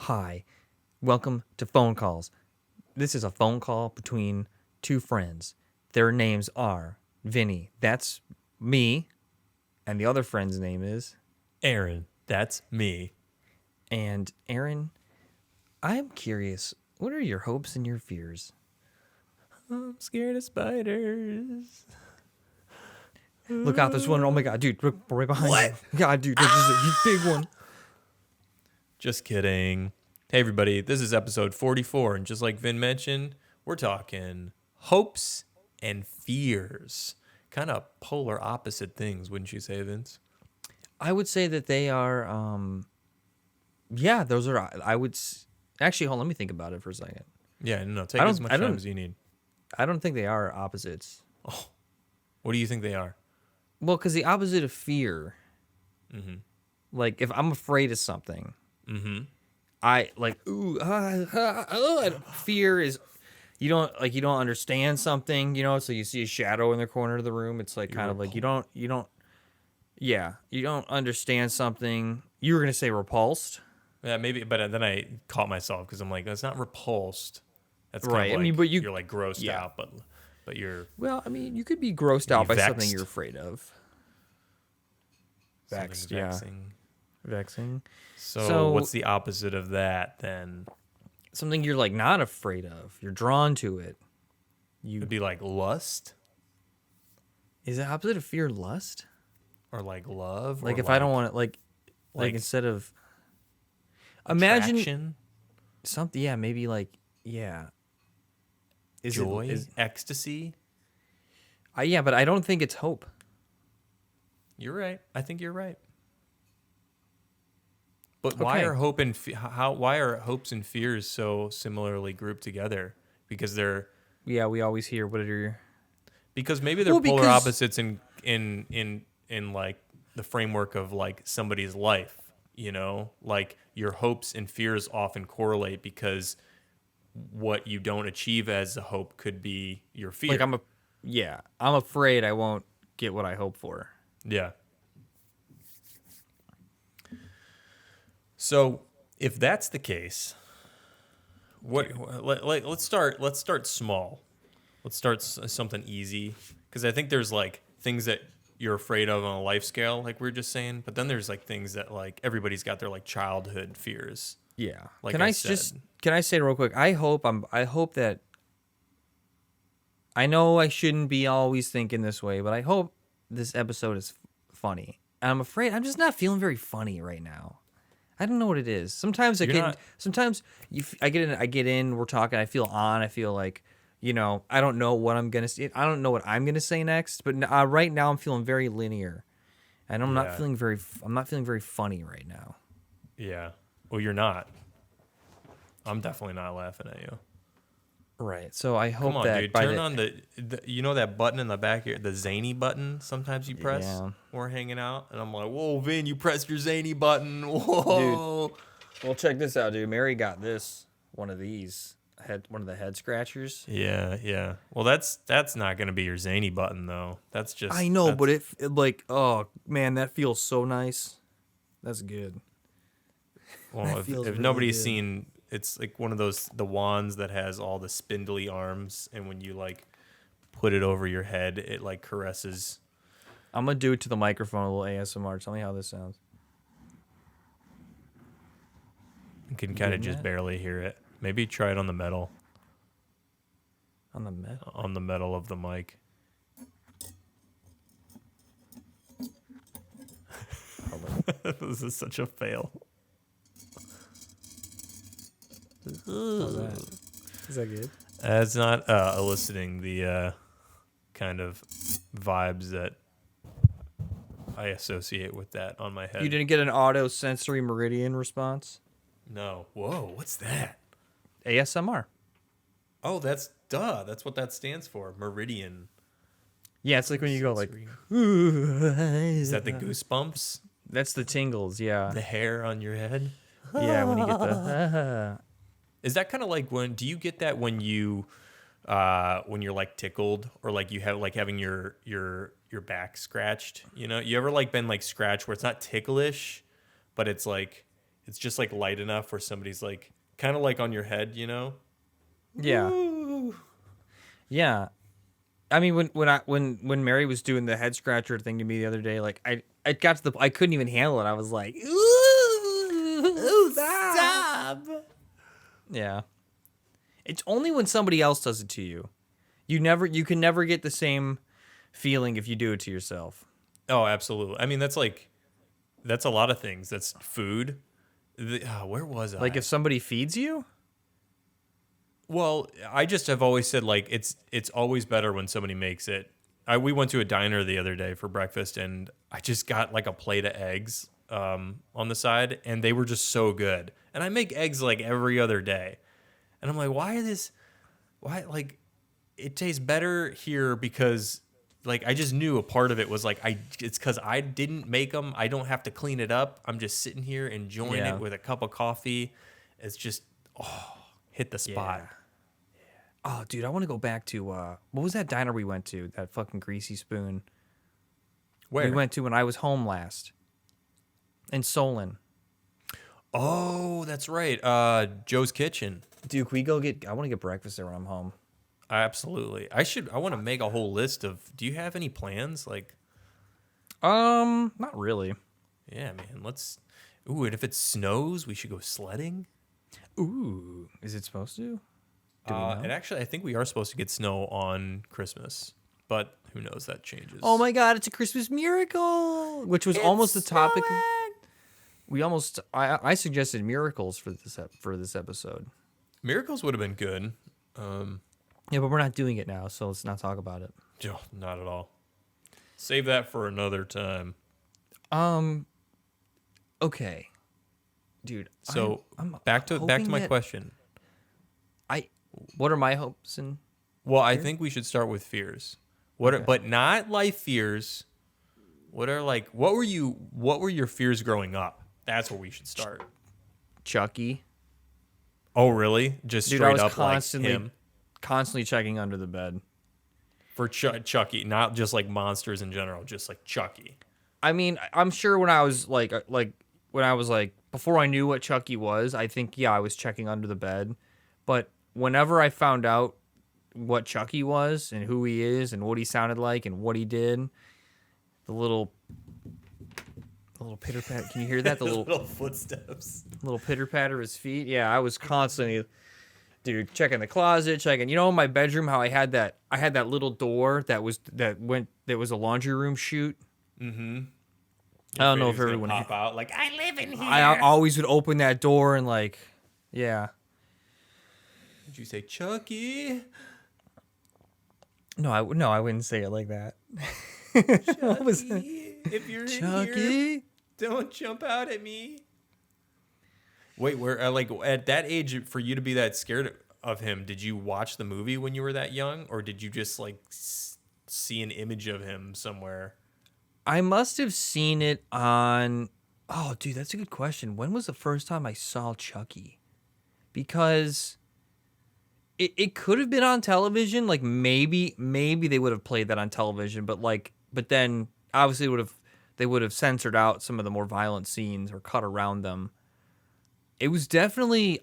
Hi, welcome to Fonecallz. This is a phone call between two friends. Their names are Vinny, that's me, and the other friend's name is... Aaron, that's me. And Aaron, I'm curious, what are your hopes and your fears? I'm scared of spiders. Look out, there's one. Oh my god, dude, right behind What? you. God, dude, this is a big one. Just kidding. Hey, everybody, this is episode 44, and just like Vin mentioned, we're talking hopes and fears. Kind of polar opposite things, wouldn't you say, Vince? I would say that they are, yeah, those are, actually, hold on, let me think about it for a second. Yeah, no, take as much time as you need. I don't think they are opposites. Oh, what do you think they are? Well, because the opposite of fear, Mm-hmm. like if I'm afraid of something, Mm-hmm. I like fear is you don't understand something, so you see a shadow in the corner of the room. It's like kind of like you don't understand something. You were gonna say repulsed, Yeah, maybe, but then I caught myself because I'm like, that's not repulsed. That's kind right? of like, I mean, but you're like grossed yeah. out, but you're Well, I mean, you could be grossed out by something vexed. you're afraid of. Vexed, something yeah. vexing. Vexing. So what's the opposite of that then? Something you're like not afraid of. You're drawn to it. It'd be like lust Is the opposite of fear lust? or like love. Like or if I don't want it, like instead of imagine attraction, something, yeah, maybe like yeah, joy, ecstasy. Yeah, but I don't think it's hope. You're right. I think you're right. But Okay. why are hope and why are hopes and fears so similarly grouped together? Because they're Yeah, we always hear what are your because maybe they're polar opposites in like the framework of like somebody's life, like your hopes and fears often correlate because what you don't achieve as a hope could be your fear. like I'm afraid I won't get what I hope for. Yeah. So if that's the case, let's start small. Let's start something easy because I think there's like things that you're afraid of on a life scale, like we were just saying, but then there's like things that like everybody's got their like childhood fears. Yeah. Like can I say real quick? I hope that I know I shouldn't be always thinking this way, but I hope this episode is funny. And I'm afraid I'm just not feeling very funny right now. I don't know what it is. Sometimes I get in, we're talking, I feel like, I don't know what I'm going to say. I don't know what I'm going to say next, but right now I'm feeling very linear. And I'm not feeling very funny right now. Yeah. Well, you're not. I'm definitely not laughing at you. Right. So I hope Come on, that dude. Turn on the that button in the back here, the zany button. Sometimes you press. Yeah. We're hanging out, and I'm like, "Whoa, Vin, you pressed your zany button." Whoa. Dude. Well, check this out, dude. Mary got one of these, one of the head scratchers. Yeah. Well, that's not gonna be your zany button though. That's just. I know, but it like, oh man, that feels so nice. That's good. Well, if really nobody's good. seen, it's like one of the wands that has all the spindly arms, and when you like put it over your head, it like caresses. I'm gonna do it to the microphone, a little ASMR. Tell me how this sounds. You can kind of just barely hear it. Maybe try it on the metal. On the metal? On the metal of the mic. This is such a fail. Is that good? It's not eliciting the kind of vibes that I associate with that on my head. You didn't get an auto sensory meridian response? No. Whoa, what's that? ASMR. Oh, that's what that stands for. Meridian. Yeah, it's like when you go like... Is that the goosebumps? That's the tingles, yeah. The hair on your head? Yeah, when you get the... Is that kind of like do you get that when you're like tickled or like you have like having your back scratched? You ever like been like scratched where it's not ticklish, but it's like It's just like light enough where somebody's like kind of like on your head, you know? Yeah. Ooh. Yeah. I mean, when Mary was doing the head scratcher thing to me the other day, like I got to I couldn't even handle it. I was like, ooh, stop. Yeah. It's only when somebody else does it to you. You can never get the same feeling if you do it to yourself. Oh, absolutely. I mean, that's a lot of things. That's food. Where was I? Like if somebody feeds you? Well, I just have always said like it's always better when somebody makes it. We went to a diner the other day for breakfast, and I just got like a plate of eggs on the side, and they were just so good. And I make eggs like every other day, and I'm like, why like it tastes better here because like I just knew a part of it was like it's because I didn't make them. I don't have to clean it up. I'm just sitting here enjoying it with a cup of coffee. It's just hit the spot. Yeah. Oh, dude, I want to go back to what was that diner we went to? That fucking Greasy Spoon. Where we went to when I was home last. In Solon. Oh, that's right. Joe's Kitchen. Dude, can we go get? I want to get breakfast there when I'm home. Absolutely. I want to make a whole list of. Do you have any plans? Like, not really. Yeah, man. Let's. Ooh, and if it snows, we should go sledding. Ooh, is it supposed to? And actually, I think we are supposed to get snow on Christmas, but who knows? That changes. Oh my God! It's a Christmas miracle, which was almost the topic. I suggested miracles for this episode. Miracles would have been good. Yeah, but we're not doing it now, so let's not talk about it. Oh, not at all. Save that for another time. Okay, dude. So I'm back to my question. What are my hopes and? Well, I think we should start with fears. But not life fears. What were your fears growing up? That's where we should start. Chucky. Oh, really? Just Dude, straight I was up like him. Constantly checking under the bed. For Chucky, not just like monsters in general, just like Chucky. I mean, I'm sure when I was like before I knew what Chucky was, I think I was checking under the bed. But whenever I found out what Chucky was and who he is and what he sounded like and what he did, the little pitter pat. Can you hear that? The little footsteps. Little pitter patter of his feet. Yeah, I was constantly, dude, checking the closet, checking. You know, in my bedroom, how I had that little door that was a laundry room chute. Mm-hmm. I don't know if everyone pop out like I live in here. I always would open that door and like, yeah. Did you say Chucky? No, I wouldn't say it like that. Chucky, if you're Chucky? in here, don't jump out at me. Wait, where like at that age for you to be that scared of him? Did you watch the movie when you were that young, or did you just like see an image of him somewhere? I must have seen it on. Oh, dude, that's a good question. When was the first time I saw Chucky? Because it could have been on television. Like maybe they would have played that on television, but then obviously they would have censored out some of the more violent scenes or cut around them. It was definitely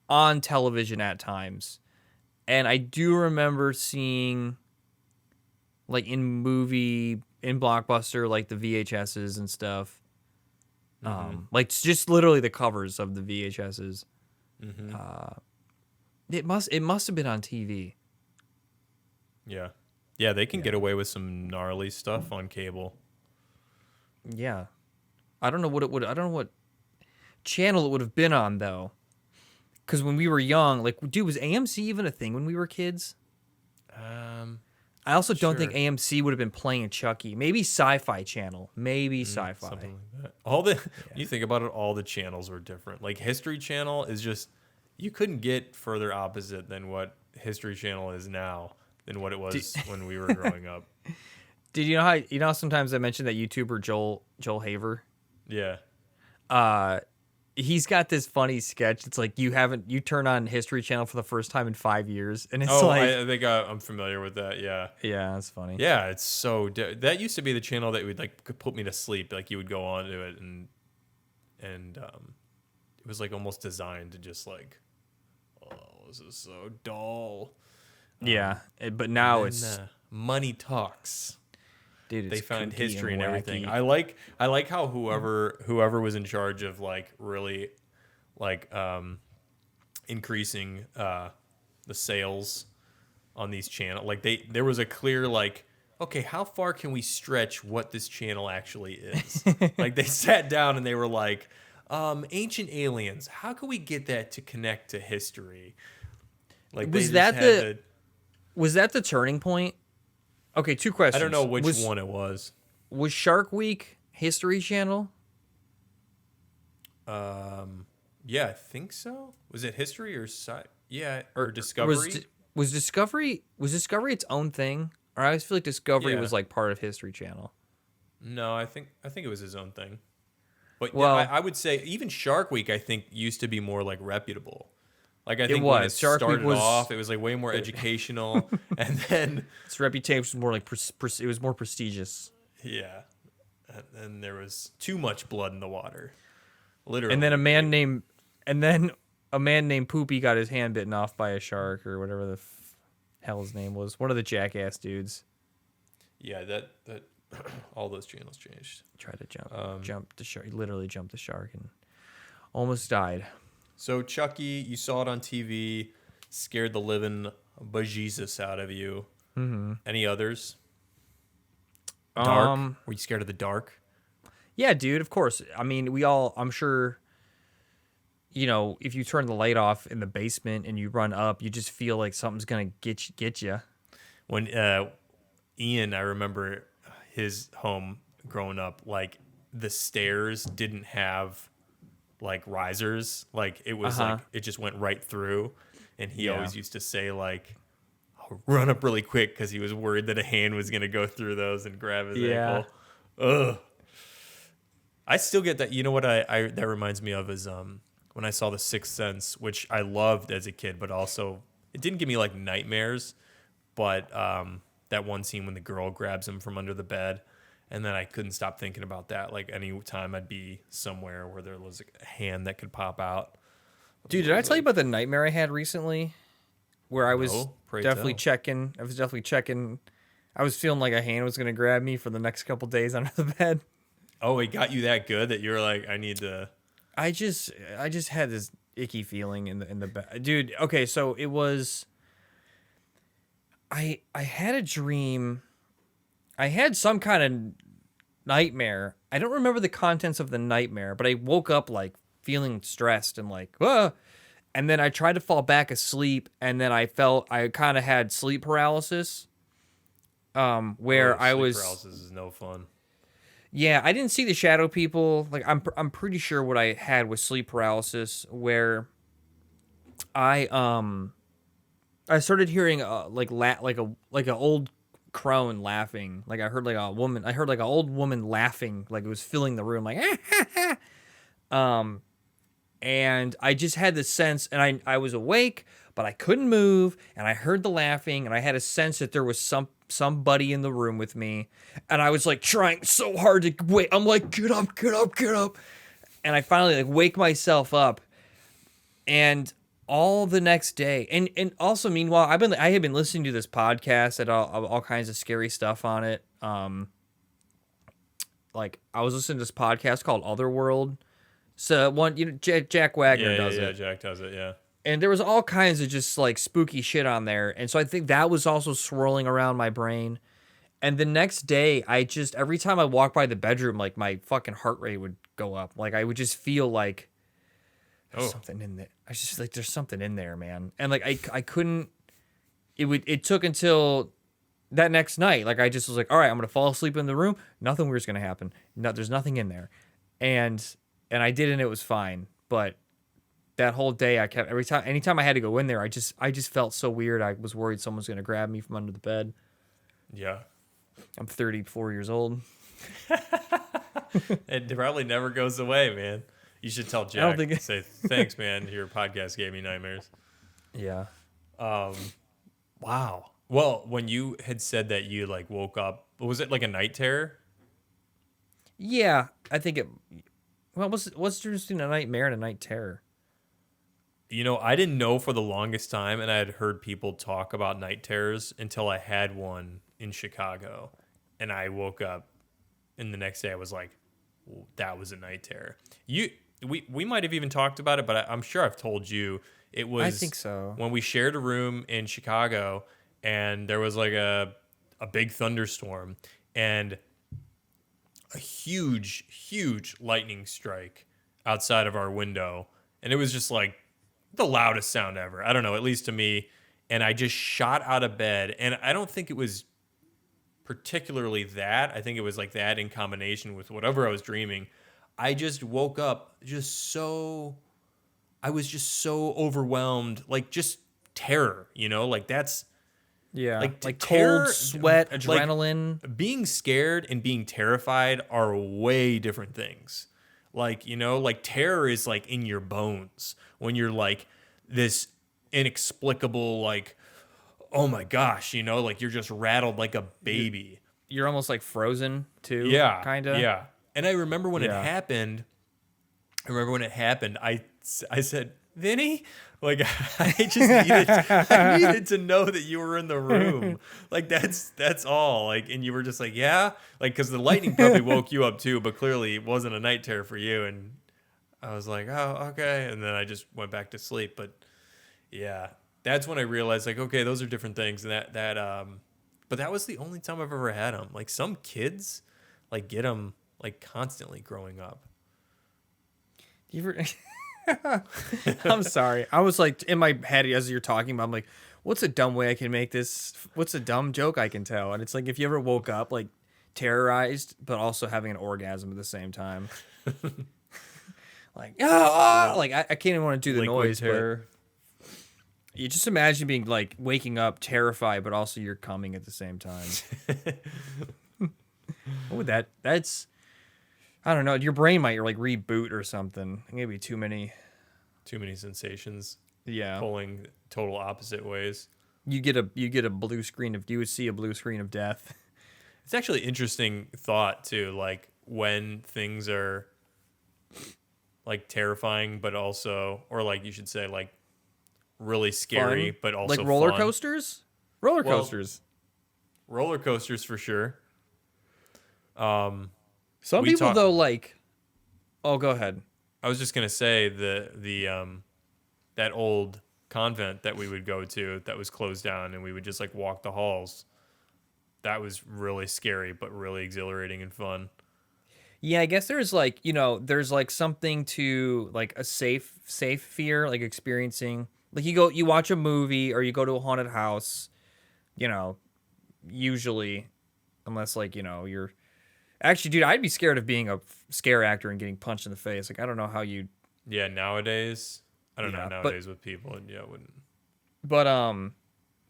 on television at times, and I do remember seeing like in Blockbuster, like the VHSs and stuff. Like just literally the covers of the VHSs. Mm-hmm. It must have been on TV. Yeah, they can get away with some gnarly stuff on cable. Yeah, I don't know what channel it would have been on though. Because when we were young, like, dude, was AMC even a thing when we were kids? I also don't think AMC would have been playing Chucky. Maybe Sci-Fi Channel. Maybe Sci-Fi. Something like that. You think about it, all the channels were different. Like History Channel is just, you couldn't get further opposite than what History Channel is now than what it was when we were growing up. Did you know how sometimes I mentioned that YouTuber Joel Haver? Yeah. He's got this funny sketch. It's like you turn on History Channel for the first time in 5 years, and it's I think I'm familiar with that. Yeah. Yeah, that's funny. Yeah, it's so that used to be the channel that would like put me to sleep. Like you would go on to it and it was like almost designed to just like, oh, this is so dull. Yeah, but now it's money talks. dude. They It's found kooky history and everything. wacky. I like how whoever was in charge of like really like increasing the sales on these channels. Like there was a clear like, okay, how far can we stretch what this channel actually is? Like they sat down and they were like, ancient aliens, how can we get that to connect to history? Like Was that the turning point? Okay, two questions. I don't know which one it was. Was Shark Week History Channel? Yeah, I think so. Was it history or or Discovery? Was Discovery its own thing? Or I always feel like Discovery was like part of History Channel. No, I think it was his own thing. But well, I would say even Shark Week I think used to be more like reputable. Like I think it when it was. Shark Week started off, it was like way more educational, and then its reputation was more like it was more prestigious. Yeah, and then there was too much blood in the water, literally. And then a man named Poopy got his hand bitten off by a shark or whatever the hell his name was. One of the jackass dudes. Yeah, that all those channels changed. Tried to jump the shark. He literally jumped the shark and almost died. So Chucky, you saw it on TV, scared the living bejesus out of you. Mm-hmm. Any others? Dark? Were you scared of the dark? Yeah, dude, of course. I mean, I'm sure, if you turn the light off in the basement and you run up, you just feel like something's going to get you. When Ian, I remember his home growing up, like the stairs didn't have like risers, like it was like it just went right through, and he always used to say like, I'll run up really quick because he was worried that a hand was gonna go through those and grab his ankle. Ugh. I still get that. You know what I that reminds me of is when I saw The Sixth Sense, which I loved as a kid, but also it didn't give me like nightmares, but that one scene when the girl grabs him from under the bed. And then I couldn't stop thinking about that. Like any time I'd be somewhere where there was a hand that could pop out. Dude, did I tell you about the nightmare I had recently? Where I was definitely tell. checking. I was definitely checking. I was feeling like a hand was going to grab me for the next couple days under the bed. Oh, it got you that good that you were like, I need to. I just had this icky feeling in the bed. Dude, okay, so it was. I had a dream. I had some kind of nightmare. I don't remember the contents of the nightmare, but I woke up like feeling stressed and like, and then I tried to fall back asleep, and then I kind of had sleep paralysis. Where I was. Sleep paralysis is no fun. Yeah, I didn't see the shadow people. Like I'm pretty sure what I had was sleep paralysis, where I started hearing like an old crone laughing. Like I heard like an old woman laughing, like it was filling the room, like and I just had this sense, and I was awake, but I couldn't move, and I heard the laughing, and I had a sense that there was somebody in the room with me, and I was like trying so hard to wait. I'm like, get up, and I finally like wake myself up, and all the next day, and also meanwhile, I had been listening to this podcast that all kinds of scary stuff on it. Like I was listening to this podcast called Otherworld. So one, Jack Wagner does it. Yeah, Jack does it. Yeah. And there was all kinds of just like spooky shit on there, and so I think that was also swirling around my brain. And the next day, every time I walked by the bedroom, like my fucking heart rate would go up. Like I would just feel like there's something in there. I was just like, there's something in there, man. And like I couldn't. It took until that next night. Like I just was like, all right, I'm gonna fall asleep in the room. Nothing weird's gonna happen. No, there's nothing in there. And I did, and it was fine. But that whole day, I kept anytime I had to go in there, I just felt so weird. I was worried someone's gonna grab me from under the bed. Yeah. I'm 34 years old. It probably never goes away, man. You should tell Jack. Say thanks, man. Your podcast gave me nightmares. Yeah. Wow. Well, when you had said that you like woke up, was it like a night terror? Yeah, I think it. Well, what's the difference between a nightmare and a night terror? You know, I didn't know for the longest time, and I had heard people talk about night terrors until I had one in Chicago, and I woke up, and the next day I was like, that was a night terror. We might have even talked about it, but I'm sure I've told you it was. I think so. When we shared a room in Chicago, and there was like a big thunderstorm and a huge lightning strike outside of our window, and it was just like the loudest sound ever. I don't know, at least to me. And I just shot out of bed, and I don't think it was particularly that. I think it was like that in combination with whatever I was dreaming. I just woke up I was just so overwhelmed, like just terror, you know, like that's like terror, cold sweat, like, adrenaline. being scared and being terrified are way different things. Like, you know, like terror is like in your bones when you're like this inexplicable, like, oh my gosh, you know, like you're just rattled like a baby. You're almost like frozen too. Yeah. Kind of. Yeah. And I remember when it happened, I said, Vinny, like I needed to know that you were in the room. Like that's all. Like, and you were just like, yeah, like, cause the lightning probably woke you up too, but clearly it wasn't a night terror for you. And I was like, oh, okay. And then I just went back to sleep. But yeah, that's when I realized like, okay, those are different things. And but that was the only time I've ever had them. Like some kids like get them like constantly growing up. Do you ever... I'm sorry. I was like in my head as you're talking about, I'm like, what's a dumb way I can make this? What's a dumb joke I can tell? And it's like if you ever woke up like terrorized, but also having an orgasm at the same time. Like, like I can't even want to do the Liquid noise. terror. But you just imagine being like waking up terrified, but also you're coming at the same time. What would that's. I don't know. Your brain might like reboot or something. Maybe too many sensations. Yeah, pulling total opposite ways. You get a blue screen of. You would see a blue screen of death. It's actually interesting thought too. Like when things are like terrifying, but also, or like you should say, like really scary, Fun. but also like roller fun. coasters. Roller coasters. Roller coasters for sure. Some people though like. Oh, go ahead. I was just gonna say the that old convent that we would go to that was closed down, and we would just like walk the halls. That was really scary, but really exhilarating and fun. Yeah, I guess there's like, you know, there's like something to like a safe fear, like experiencing. Like you watch a movie or you go to a haunted house, you know, usually, unless like, you know, you're. Actually, dude, I'd be scared of being a scare actor and getting punched in the face. Like, I don't know how you. Yeah, nowadays, I don't know nowadays with people, and yeah, I wouldn't. But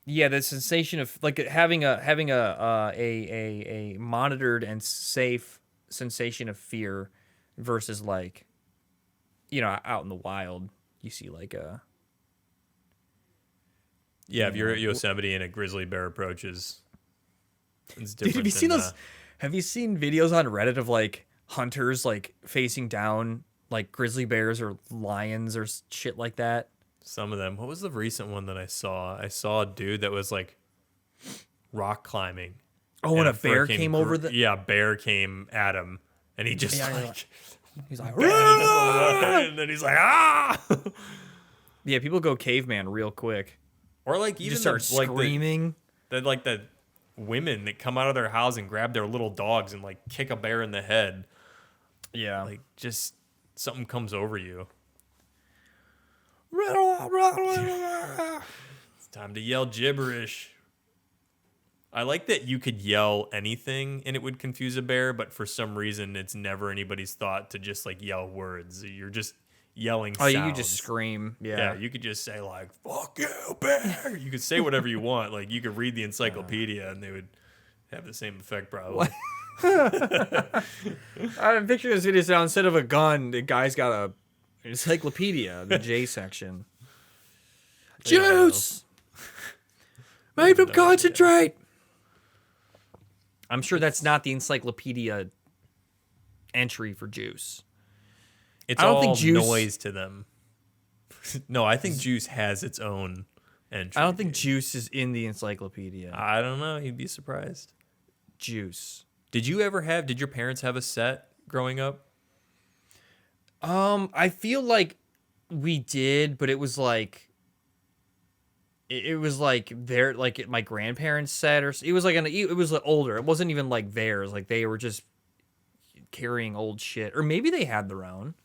yeah, the sensation of like having a monitored and safe sensation of fear versus like, you know, out in the wild, you see like a. Yeah, if you're at Yosemite and a grizzly bear approaches, it's different. Dude, have you seen those? Have you seen videos on Reddit of like hunters like facing down like grizzly bears or lions or shit like that? Some of them. What was the recent one that I saw? I saw a dude that was like rock climbing. Oh, and a bear came over the. Yeah, bear came at him, and he just he's like, and then he's like, ah. Yeah, people go caveman real quick. Or like even just start screaming. The women that come out of their house and grab their little dogs and like kick a bear in the head. Yeah. Like just something comes over you. It's time to yell gibberish. I like that you could yell anything and it would confuse a bear, but for some reason it's never anybody's thought to just like yell words. You're just yelling sounds. You could just scream. Yeah, you could just say like, fuck you, bear. You could say whatever you want. Like you could read the encyclopedia and they would have the same effect probably. I'm picturing this video now. Instead of a gun, the guy's got a encyclopedia, the J section. Juice! Made from concentrate! I'm sure that's not the encyclopedia entry for juice. It's I don't all think Juice, noise to them. No, I think Juice has its own entry. I don't think Juice is in the encyclopedia. I don't know. You'd be surprised. Juice. Did your parents have a set growing up? I feel like we did, but it was like their like my grandparents' set, or it was like it was like older. It wasn't even like theirs. Like they were just carrying old shit, or maybe they had their own.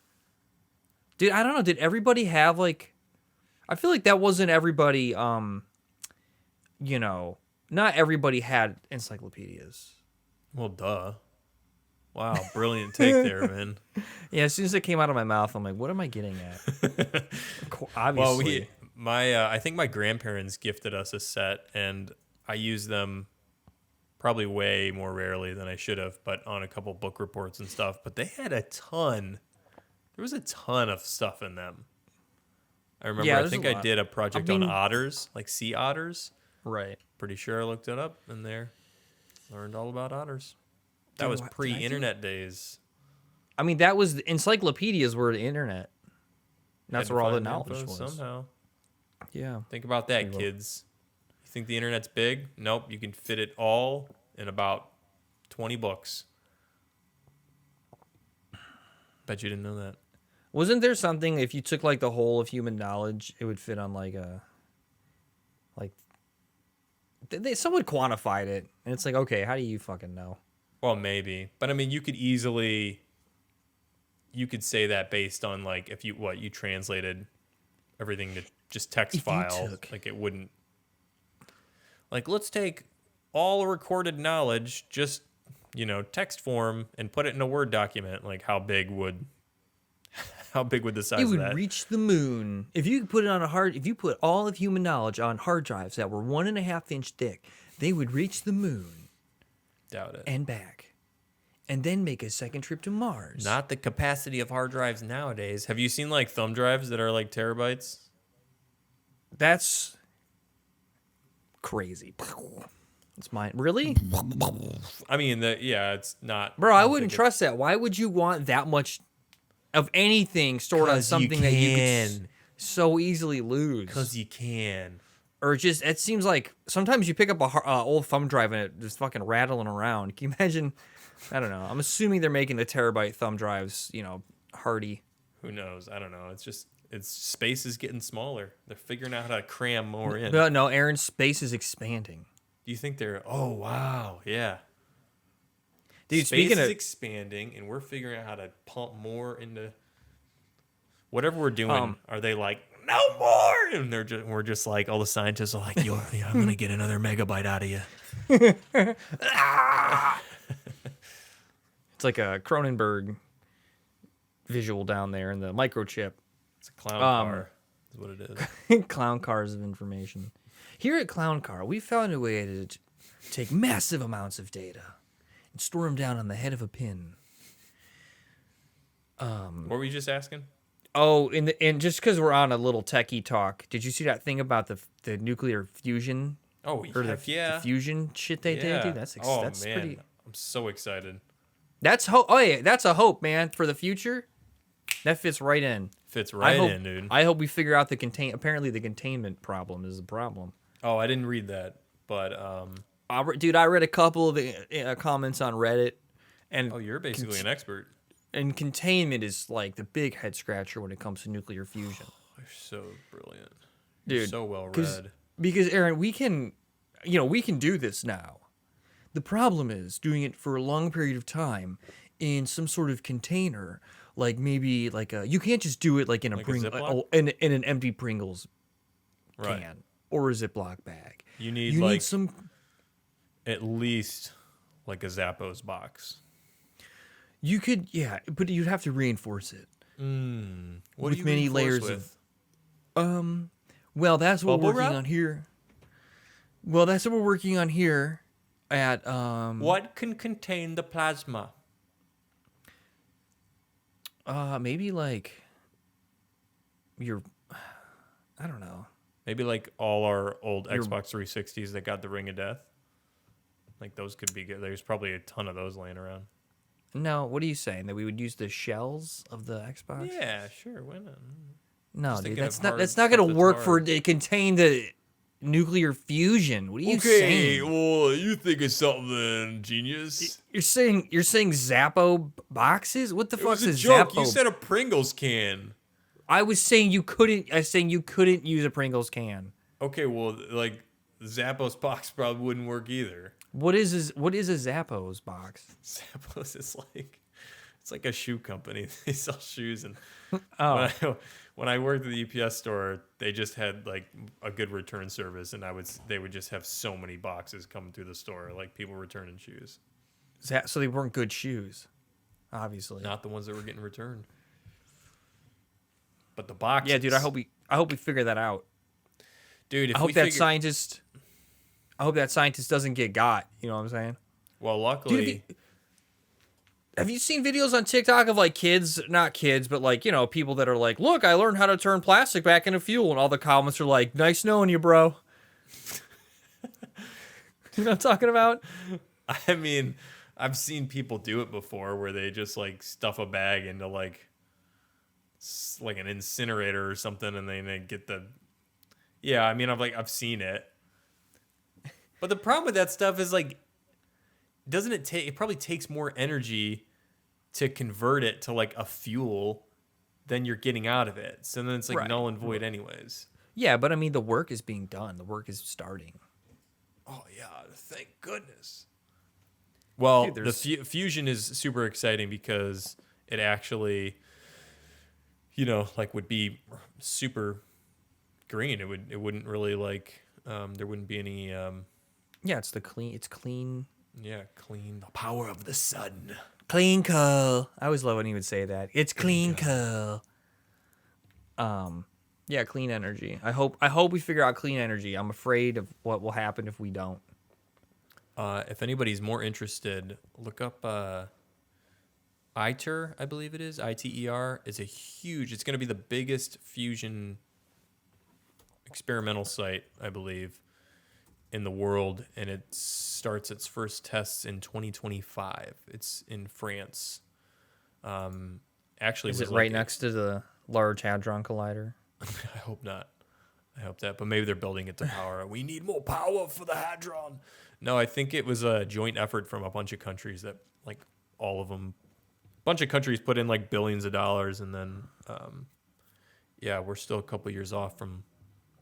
Dude, I don't know. Did everybody have like? I feel like that wasn't everybody. You know, not everybody had encyclopedias. Well, duh. Wow, brilliant take there, man. Yeah, as soon as it came out of my mouth, I'm like, what am I getting at? Obviously. Well, I think my grandparents gifted us a set, and I used them probably way more rarely than I should have, but on a couple book reports and stuff. But they had a ton. There was a ton of stuff in them. I remember, I think I did a project on otters, like sea otters. Right. Pretty sure I looked it up in there. Learned all about otters. That was pre-internet days. I mean, that was encyclopedias were the internet. That's where all the knowledge was. Somehow. Yeah. Think about that, kids. You think the internet's big? Nope. You can fit it all in about 20 books. Bet you didn't know that. Wasn't there something, if you took like the whole of human knowledge, it would fit on like someone quantified it, and it's like, okay, how do you fucking know? Well, maybe. But I mean, you could say that based on like if you translated everything to just text file, like it wouldn't. Like, let's take all recorded knowledge, just text form, and put it in a Word document. Like, how big would the size of that? It would reach the moon. If you put all of human knowledge on hard drives that were 1.5 inch thick, they would reach the moon. Doubt it. And back. And then make a second trip to Mars. Not the capacity of hard drives nowadays. Have you seen like thumb drives that are like terabytes? That's crazy. It's mine. Really? I mean, it's not. Bro, I wouldn't trust that. Why would you want that much of anything stored on something that you could so easily lose? Because you can. Or just, it seems like sometimes you pick up a old thumb drive and it just fucking rattling around. Can you imagine? I don't know. I'm assuming they're making the terabyte thumb drives, hardy. Who knows? I don't know. It's space is getting smaller. They're figuring out how to cram more in. No, Aaron's space is expanding. Do you think oh, wow. Yeah. Dude, space is expanding, and we're figuring out how to pump more into whatever we're doing. Are they like, no more? And we're just like, all the scientists are like, I'm going to get another megabyte out of you. It's like a Cronenberg visual down there in the microchip. It's a clown car, is what it is. Clown cars of information. Here at Clown Car, we found a way to take massive amounts of data and store them down on the head of a pin. What were you just asking? Oh, and just because we're on a little techie talk, did you see that thing about the nuclear fusion? Oh, the fusion shit they did, dude. That's man, pretty. I'm so excited. That's hope. Oh yeah, that's a hope, man, for the future. That fits right in. Fits right in, dude. I hope we figure out apparently the containment problem is the problem. Oh, I didn't read that, but dude, I read a couple of the comments on Reddit, and you're basically an expert. And containment is like the big head scratcher when it comes to nuclear fusion. You're so brilliant, dude. You're so well read. Because Aaron, we can do this now. The problem is doing it for a long period of time in some sort of container, like maybe like you can't just do it like in in an empty Pringles can or a Ziploc bag. You need some, at least like a Zappos box. You could, yeah, but you'd have to reinforce it. What with many layers of. Well, that's what we're working on here. Well, that's what we're working on here. At what can contain the plasma? Maybe like I don't know. Maybe like all our old Xbox 360s that got the Ring of Death. Like those could be good. There's probably a ton of those laying around. No, what are you saying? That we would use the shells of the Xbox? Yeah, sure. Why not? No, Just dude, thinking that's of not hard that's not stuff gonna that's work for hard. it contain the nuclear fusion. What are you saying? Well, you think of something, genius. You're saying Zappo boxes? What the It was fuck's a a joke. You Zappo? said a Pringles can. I was saying you couldn't. I was saying you couldn't use a Pringles can. Okay, well, like Zappos box probably wouldn't work either. What is a Zappos box? Zappos is like it's like a shoe company. They sell shoes, and Oh, when I worked at the UPS store, they just had like a good return service, and they would just have so many boxes coming through the store, like people returning shoes, so they weren't good shoes, obviously. not the ones that were getting returned, but the boxes. Yeah, dude. I hope we figure that out. Dude, if I hope we that figure, scientist. I hope that scientist doesn't get got. You know what I'm saying? well, luckily. Dude, have you seen videos on TikTok of like kids, not kids, but like, people that are like, look, I learned how to turn plastic back into fuel. And all the comments are like, nice knowing you, bro. You know what I'm talking about? I mean, I've seen people do it before where they just like stuff a bag into like an incinerator or something, and then they get the. Yeah, I mean, I've seen it, but the problem with that stuff is like, doesn't it take? It probably takes more energy to convert it to like a fuel than you're getting out of it. So then it's like Right. null and void, anyways. Yeah, but I mean, the work is being done. The work is starting. Oh yeah, thank goodness. Well, Dude, the fusion is super exciting because it actually, like would be super green. It wouldn't really like there wouldn't be any Yeah, it's clean. clean, the power of the sun. Clean coal. I always love when he would say that. It's clean coal. Yeah, clean energy. I hope we figure out clean energy. I'm afraid of what will happen if we don't. If anybody's more interested, look up ITER, I believe it is. ITER is it's going to be the biggest fusion experimental site, I believe, in the world, and it starts its first tests in 2025. It's in France. Actually, Is it right next to the Large Hadron Collider? I hope not. I hope that, but maybe they're building it to power. We need more power for the Hadron. No, I think it was a joint effort from a bunch of countries that, like, all of them, a bunch of countries put in like billions of dollars, and then, we're still a couple years off from.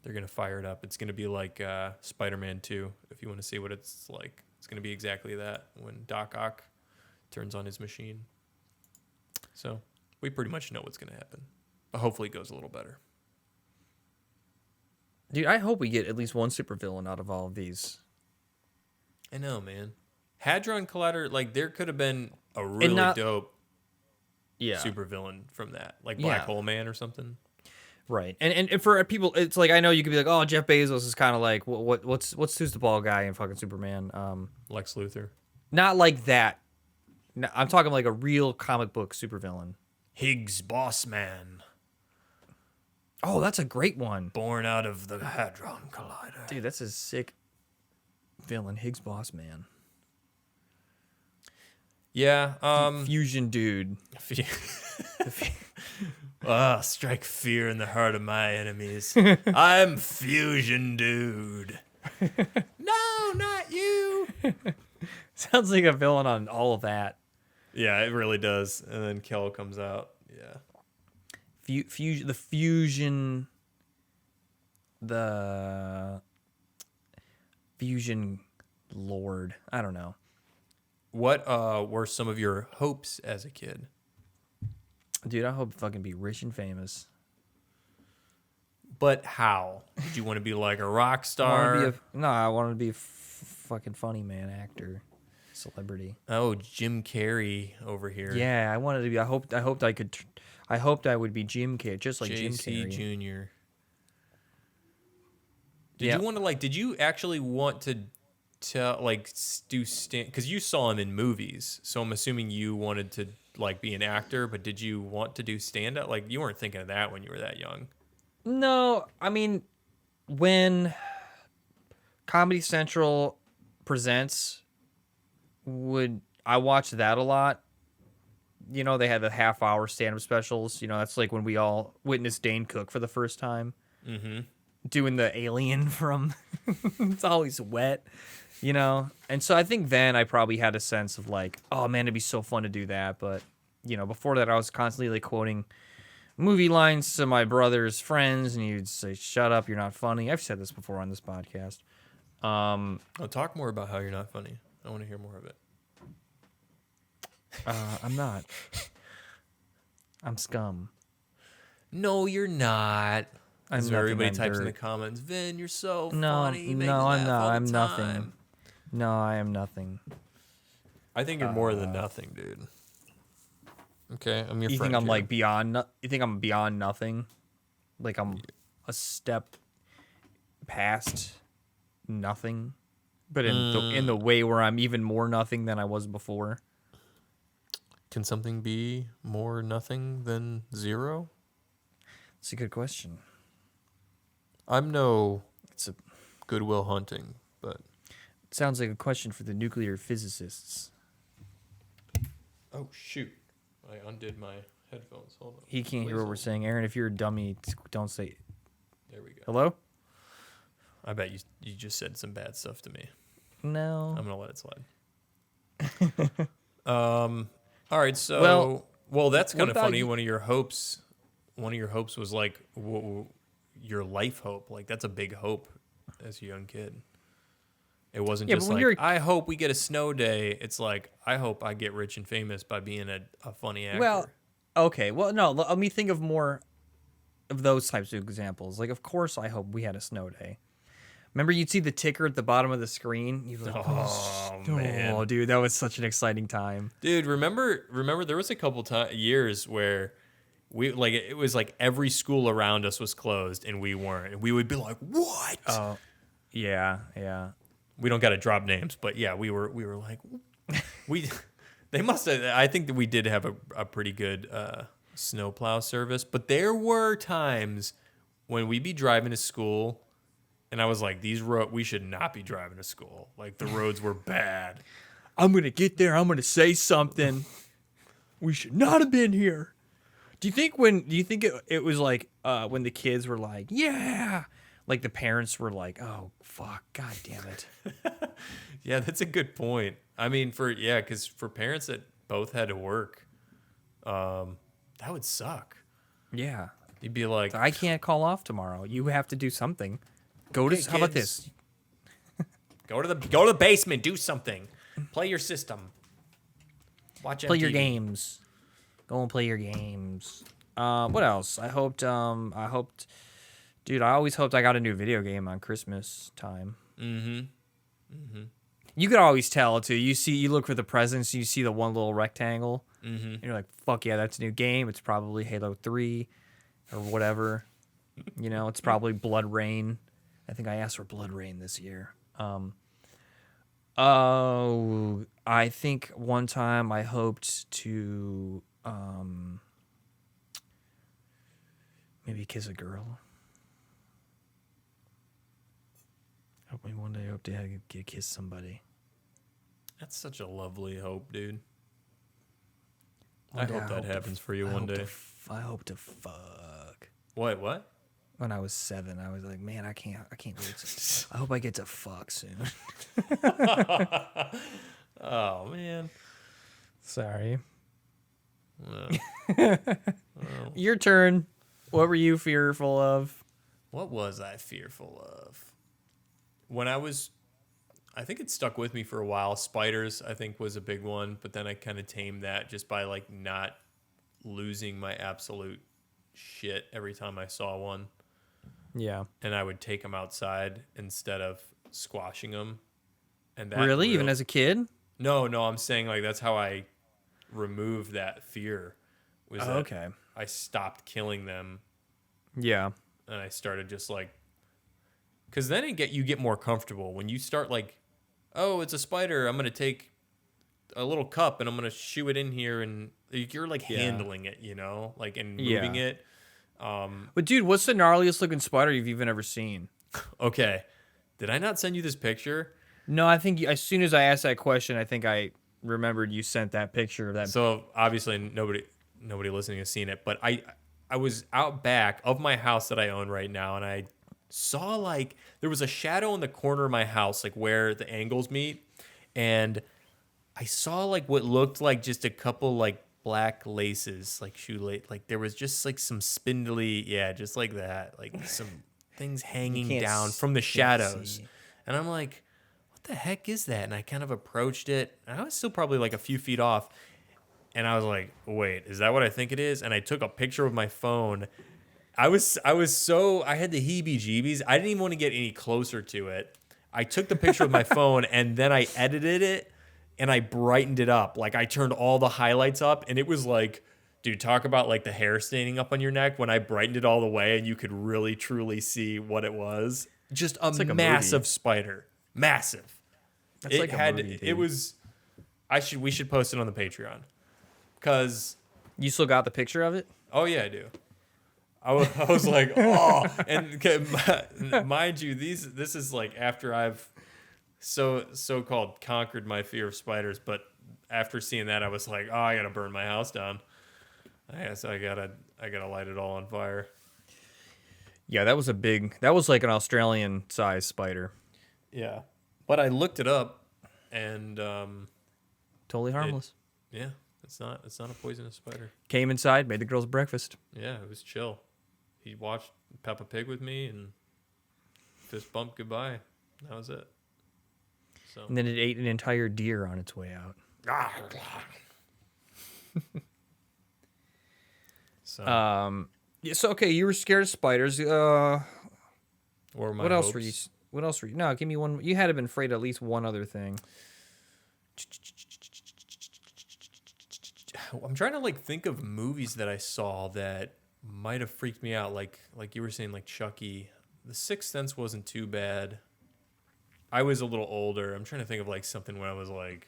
They're gonna fire it up. It's gonna be like Spider-Man 2. If you want to see what it's like, it's gonna be exactly that when Doc Ock turns on his machine. So we pretty much know what's gonna happen, but hopefully it goes a little better. Dude, I hope we get at least one supervillain out of all of these. I know, man. Hadron Collider, like there could have been a really dope supervillain from that, like Black Hole Man or something. Right, and for people, it's like I know you could be like, oh, Jeff Bezos is kind of like what's who's the ball guy in fucking Superman? Lex Luthor. Not like that. No, I'm talking like a real comic book supervillain. Higgs Boss Man. Oh, that's a great one. Born out of the Hadron Collider. Dude, that's a sick villain, Higgs Boss Man. Yeah, Fusion dude. Strike fear in the heart of my enemies. I'm Fusion Dude. No, not you. Sounds like a villain on all of that. Yeah, it really does. And then Kel comes out. Yeah. The Fusion Lord. I don't know. What were some of your hopes as a kid? Dude, I hope to fucking be rich and famous. But how? Did you want to be like a rock star? I wanted to be a fucking funny man, actor, celebrity. Oh, Jim Carrey over here. Yeah, I wanted to be. I hoped I would be Jim Carrey, just like Jim Carrey Jr. Did you want to like? Did you actually want to do stand? Because you saw him in movies, so I'm assuming you wanted to like be an actor. But did you want to do stand up? Like you weren't thinking of that when you were that young. No, I mean, when Comedy Central presents, I watched that a lot, you know, they had the half-hour stand-up specials. You know, that's like when we all witnessed Dane Cook for the first time. Mm-hmm. Doing the alien from It's Always Wet, you know? And so I think then I probably had a sense of like, oh man, it'd be so fun to do that. But, you know, before that I was constantly like quoting movie lines to my brother's friends and he'd say, shut up, you're not funny. I've said this before on this podcast. I'll talk more about how you're not funny. I want to hear more of it. I'm not. I'm scum. No, you're not. I'm everybody nothing, types dirt. in the comments, Vin, you're so No, funny. You make me no, I'm laugh not. all the I'm time." nothing. No, I am nothing. I think you're more than nothing, dude. Okay, I'm your You friend think I'm here. like beyond? You think I'm beyond nothing? Like I'm a step past nothing, but in the way where I'm even more nothing than I was before. Can something be more nothing than zero? It's a good question. I'm no It's a Goodwill Hunting, but it sounds like a question for the nuclear physicists. oh shoot, I undid my headphones. Hold on. He can't Please hear what we're hold. saying. Aaron, if you're a dummy, don't say. There we go. Hello? I bet you just said some bad stuff to me. No. I'm gonna let it slide. All right. So well, that's kind of about funny. you? One of your hopes was like your life hope. Like that's a big hope as a young kid. It wasn't Yeah, just but when like you're- I hope we get a snow day. It's like I hope I get rich and famous by being a funny actor. Well, okay. Well, no. Let me think of more of those types of examples. Like, of course, I hope we had a snow day. Remember, you'd see the ticker at the bottom of the screen. You'd be like, Oh, man. dude, that was such an exciting time. Dude, remember there was a couple years where we like it was like every school around us was closed and we weren't. And we would be like, "What?" Oh, yeah. We don't got to drop names, but yeah, we were like they must have I think that we did have a pretty good snowplow service, but there were times when we'd be driving to school and I was like, we should not be driving to school. Like the roads were bad. I'm gonna get there. I'm gonna say something. We should not have been here. Do you think it was like when the kids were like, yeah, like the parents were like, oh fuck, god damn it. Yeah, that's a good point. I mean, because for parents that both had to work, that would suck. Yeah, You'd be like, I can't call off tomorrow. You have to do something. Go to Okay, how about kids. this? go to the basement, do something, play your system, watch Play your MTV. games. Go and play your games. What else? I hoped, dude, I always hoped I got a new video game on Christmas time. You could always tell too. You look for the presents, you see the one little rectangle, and you're like, fuck yeah, that's a new game. It's probably Halo 3 or whatever. You know, it's probably Blood Rain. I think I asked for Blood Rain this year. I think one time I hoped to maybe kiss a girl. Maybe one day I hope to get kiss somebody. That's such a lovely hope, dude. One I day hope that happens for you I one hope to day. I hope to fuck. What? When I was 7, I was like, man, I can't wait. I hope I get to fuck soon. Oh man. Sorry. Well, Your turn. What were you fearful of? what was I fearful of? When I think it stuck with me for a while. Spiders, I think, was a big one, but then I kind of tamed that just by like not losing my absolute shit every time I saw one. Yeah. And I would take them outside instead of squashing them. And that Really? Even as a kid? No, I'm saying like that's how I removed that fear. Was that Okay. I stopped killing them Yeah. and I started just like, because then you get more comfortable when you start like, oh, it's a spider. I'm gonna take a little cup and I'm gonna shoo it in here, and you're like handling it, you know, like and moving it. But dude, what's the gnarliest looking spider you've even ever seen? Okay, did I not send you this picture? No, I think as soon as I asked that question, I think I remembered you sent that picture of that. So obviously nobody listening has seen it, but I was out back of my house that I own right now, and I saw like there was a shadow in the corner of my house, like where the angles meet, and I saw like what looked like just a couple like black laces, like shoelace, like there was just like some spindly, yeah, just like that, like some things hanging down from the shadows, and I'm like, what the heck is that? And I kind of approached it, and I was still probably like a few feet off. And I was like, wait, is that what I think it is? And I took a picture with my phone. I had the heebie-jeebies. I didn't even want to get any closer to it. I took the picture with my phone and then I edited it and I brightened it up. Like I turned all the highlights up and it was like, dude, talk about like the hair standing up on your neck when I brightened it all the way and you could really truly see what it was. Just a massive spider. Massive. That's like a movie, dude. It was we should post it on the Patreon. Because you still got the picture of it? Oh yeah, I do. I was like, oh, and mind you, this is like after I've so-called conquered my fear of spiders. But after seeing that, I was like, oh, I gotta burn my house down. I guess I gotta light it all on fire. Yeah, that was like an Australian size spider. Yeah, but I looked it up, and totally harmless. Yeah. It's not a poisonous spider. Came inside, made the girls breakfast. Yeah, it was chill. He watched Peppa Pig with me and fist bump goodbye. That was it. So. And then it ate an entire deer on its way out. Yeah, so okay, you were scared of spiders. Or my what else hopes. What else were you? No, give me one. You had to have been afraid of at least one other thing. I'm trying to like think of movies that I saw that might have freaked me out, like you were saying, like Chucky. The Sixth Sense wasn't too bad. I was a little older. I'm trying to think of like something when I was like.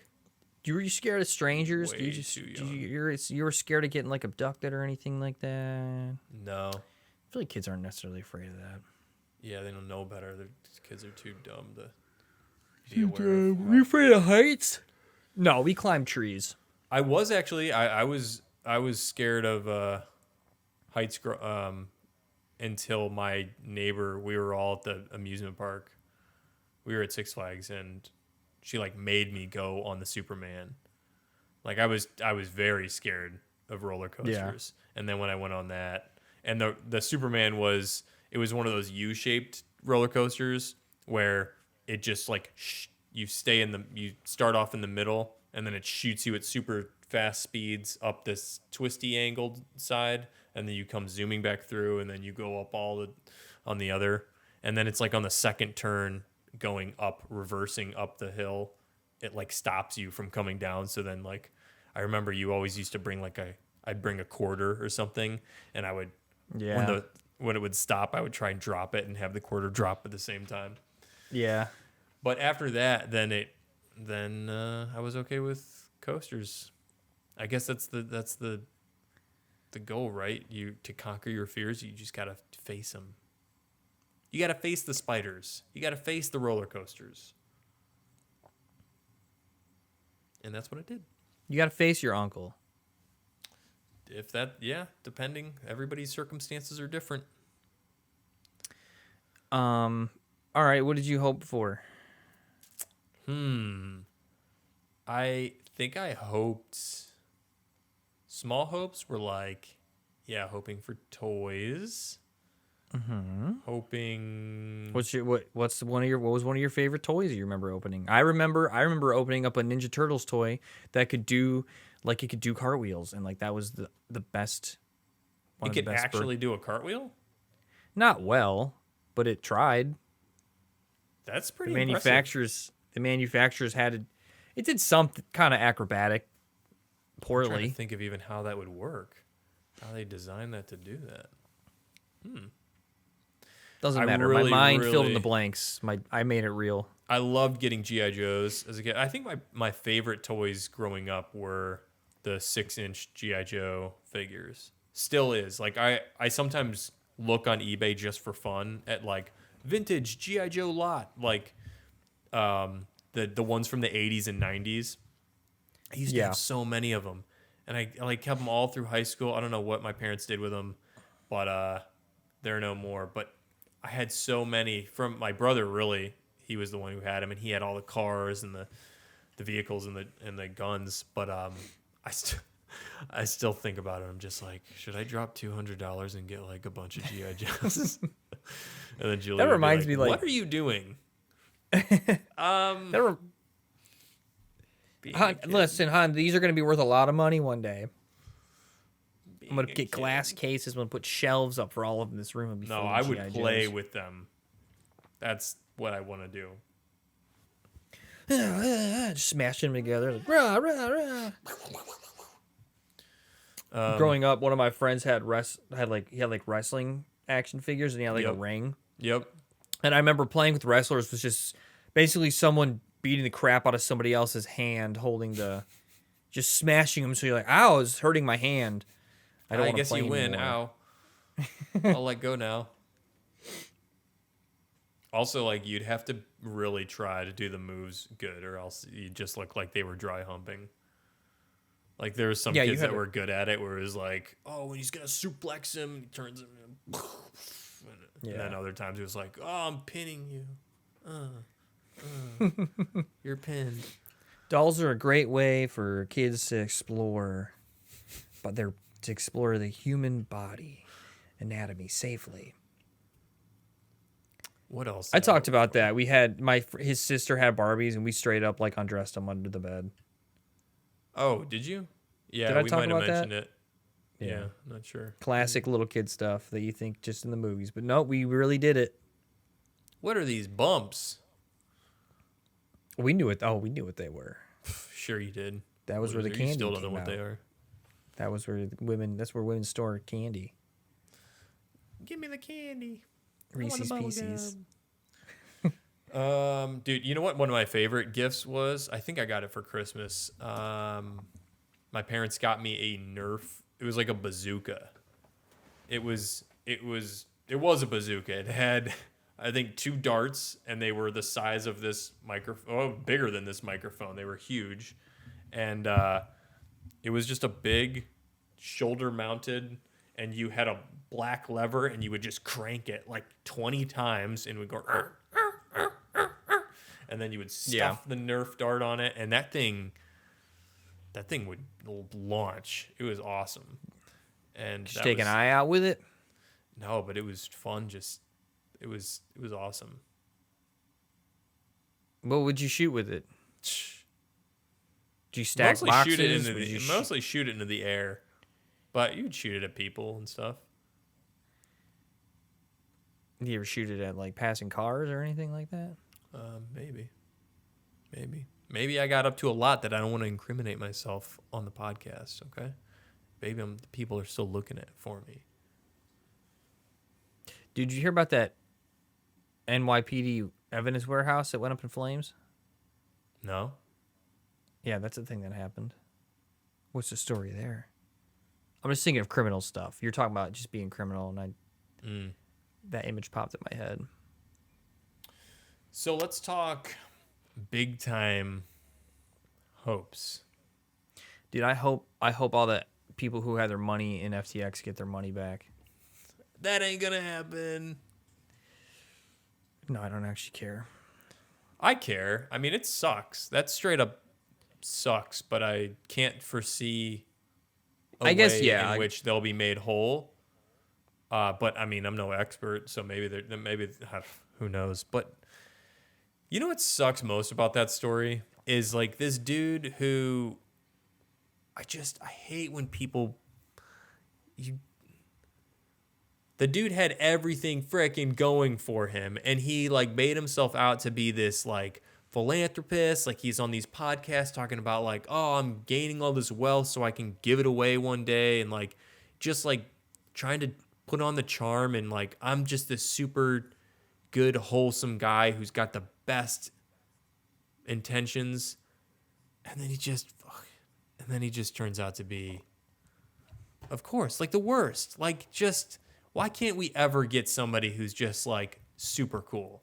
Were you scared of strangers? Way too young. You were scared of getting like abducted or anything like that? No. I feel like kids aren't necessarily afraid of that. Yeah, they don't know better. These kids are too dumb to be aware of. Were you afraid of heights? No, we climbed trees. I was actually. I was scared of heights until my neighbor. We were all at the amusement park. We were at Six Flags, and she like made me go on the Superman. Like I was very scared of roller coasters, and then when I went on that, and the Superman was one of those U-shaped roller coasters where it just like you start off in the middle. And then it shoots you at super fast speeds up this twisty angled side, and then you come zooming back through, and then you go up on the other, and then it's like on the second turn going up, reversing up the hill, it like stops you from coming down. So then like I remember you always used to bring I'd bring a quarter or something, and I would when it would stop, I would try and drop it and have the quarter drop at the same time. Yeah, but after that, then I was okay with coasters. I guess that's the goal, right? To conquer your fears, you just gotta face them. You gotta face the spiders. You gotta face the roller coasters. And that's what I did. You gotta face your uncle. Depending. Everybody's circumstances are different. All right, what did you hope for? I think I hoped. Small hopes were like, hoping for toys. Mm-hmm. Hoping. What was one of your favorite toys you remember opening? I remember opening up a Ninja Turtles toy that could do cartwheels, and like that was the best. It could actually do a cartwheel? Not well, but it tried. That's pretty impressive. The manufacturers it did some kind of acrobatic poorly. I'm trying to think of even how that would work. How they designed that to do that. Doesn't matter. My mind filled in the blanks. I made it real. I loved getting G.I. Joes as a kid. I think my favorite toys growing up were the 6-inch G.I. Joe figures. Still is. Like I sometimes look on eBay just for fun at like vintage G.I. Joe lot. Like the ones from the 80s and 90s. I used to have so many of them, and I like kept them all through high school. I don't know what my parents did with them, but they're no more. But I had so many from my brother. Really, he was the one who had them, and he had all the cars and the vehicles and the guns. But I still think about it. I'm just like, should I drop $200 and get like a bunch of GI Joes? And then Julie, that reminds me, like, what are you doing? Listen, hon, these are going to be worth a lot of money one day. I'm going to get glass cases. I'm going to put shelves up for all of them in this room. No, I would play with them. That's what I want to do. Just smash them together. Like, rah, rah, rah. Growing up, one of my friends had wrestling action figures, and he had like a ring. Yep. And I remember playing with wrestlers was just basically someone beating the crap out of somebody else's hand, holding just smashing them. So you're like, ow, it's hurting my hand. I guess you win. Ow. I'll let go now. Also, like, you'd have to really try to do the moves good, or else you just look like they were dry humping. Like, there were some kids that were good at it, where it was like, oh, when he's gonna suplex him, he turns him, and then other times it was like, oh, I'm pinning you. You're pinned. Dolls are a great way for kids to explore, but they're to explore the human body anatomy safely. What else? I talked about that. We had his sister had Barbies, and we straight up like undressed them under the bed. Oh, did you? Yeah, did I we talk might have about mentioned that? it. Yeah, not sure. Classic little kid stuff that you think just in the movies, but no, we really did it. What are these bumps? We knew it. Oh, we knew what they were. Sure, you did. That was where the candy You still don't came know what out. they are. That was where women. That's where women store candy. Give me the candy. Reese's Pieces. Dude, you know what? One of my favorite gifts was. I think I got it for Christmas. My parents got me a Nerf. It was like a bazooka. It was a bazooka. It had, I think, 2 darts, and they were the size of this microphone. Oh, bigger than this microphone. They were huge, and it was just a big shoulder-mounted, and you had a black lever, and you would just crank it like 20 times, and it would go. And then you would stuff the Nerf dart on it, and that thing would launch. It was awesome. And did you take an eye out with it? No, but it was fun. It was awesome. What would you shoot with it? Did you stack boxes? Mostly shoot it into the air, but you'd shoot it at people and stuff. Did you ever shoot it at like passing cars or anything like that? Maybe I got up to a lot that I don't want to incriminate myself on the podcast. Okay, maybe the people are still looking at it for me. Did you hear about that NYPD evidence warehouse that went up in flames? No. Yeah, that's the thing that happened. What's the story there? I'm just thinking of criminal stuff. You're talking about just being criminal, and that image popped in my head. So let's talk big time hopes. Dude, I hope all the people who had their money in FTX get their money back. That ain't gonna happen. No, I don't actually care. I care. I mean, it sucks. That straight up sucks, but I can't foresee a way in which they'll be made whole. But I mean, I'm no expert, so maybe who knows. But you know what sucks most about that story is like this dude who I hate when people the dude had everything frickin' going for him, and he like made himself out to be this like philanthropist. Like he's on these podcasts talking about like, oh, I'm gaining all this wealth so I can give it away one day, and like just like trying to put on the charm, and like I'm just this super good wholesome guy who's got the best intentions, and then he just turns out to be, of course, like the worst. Like, just why can't we ever get somebody who's just like super cool?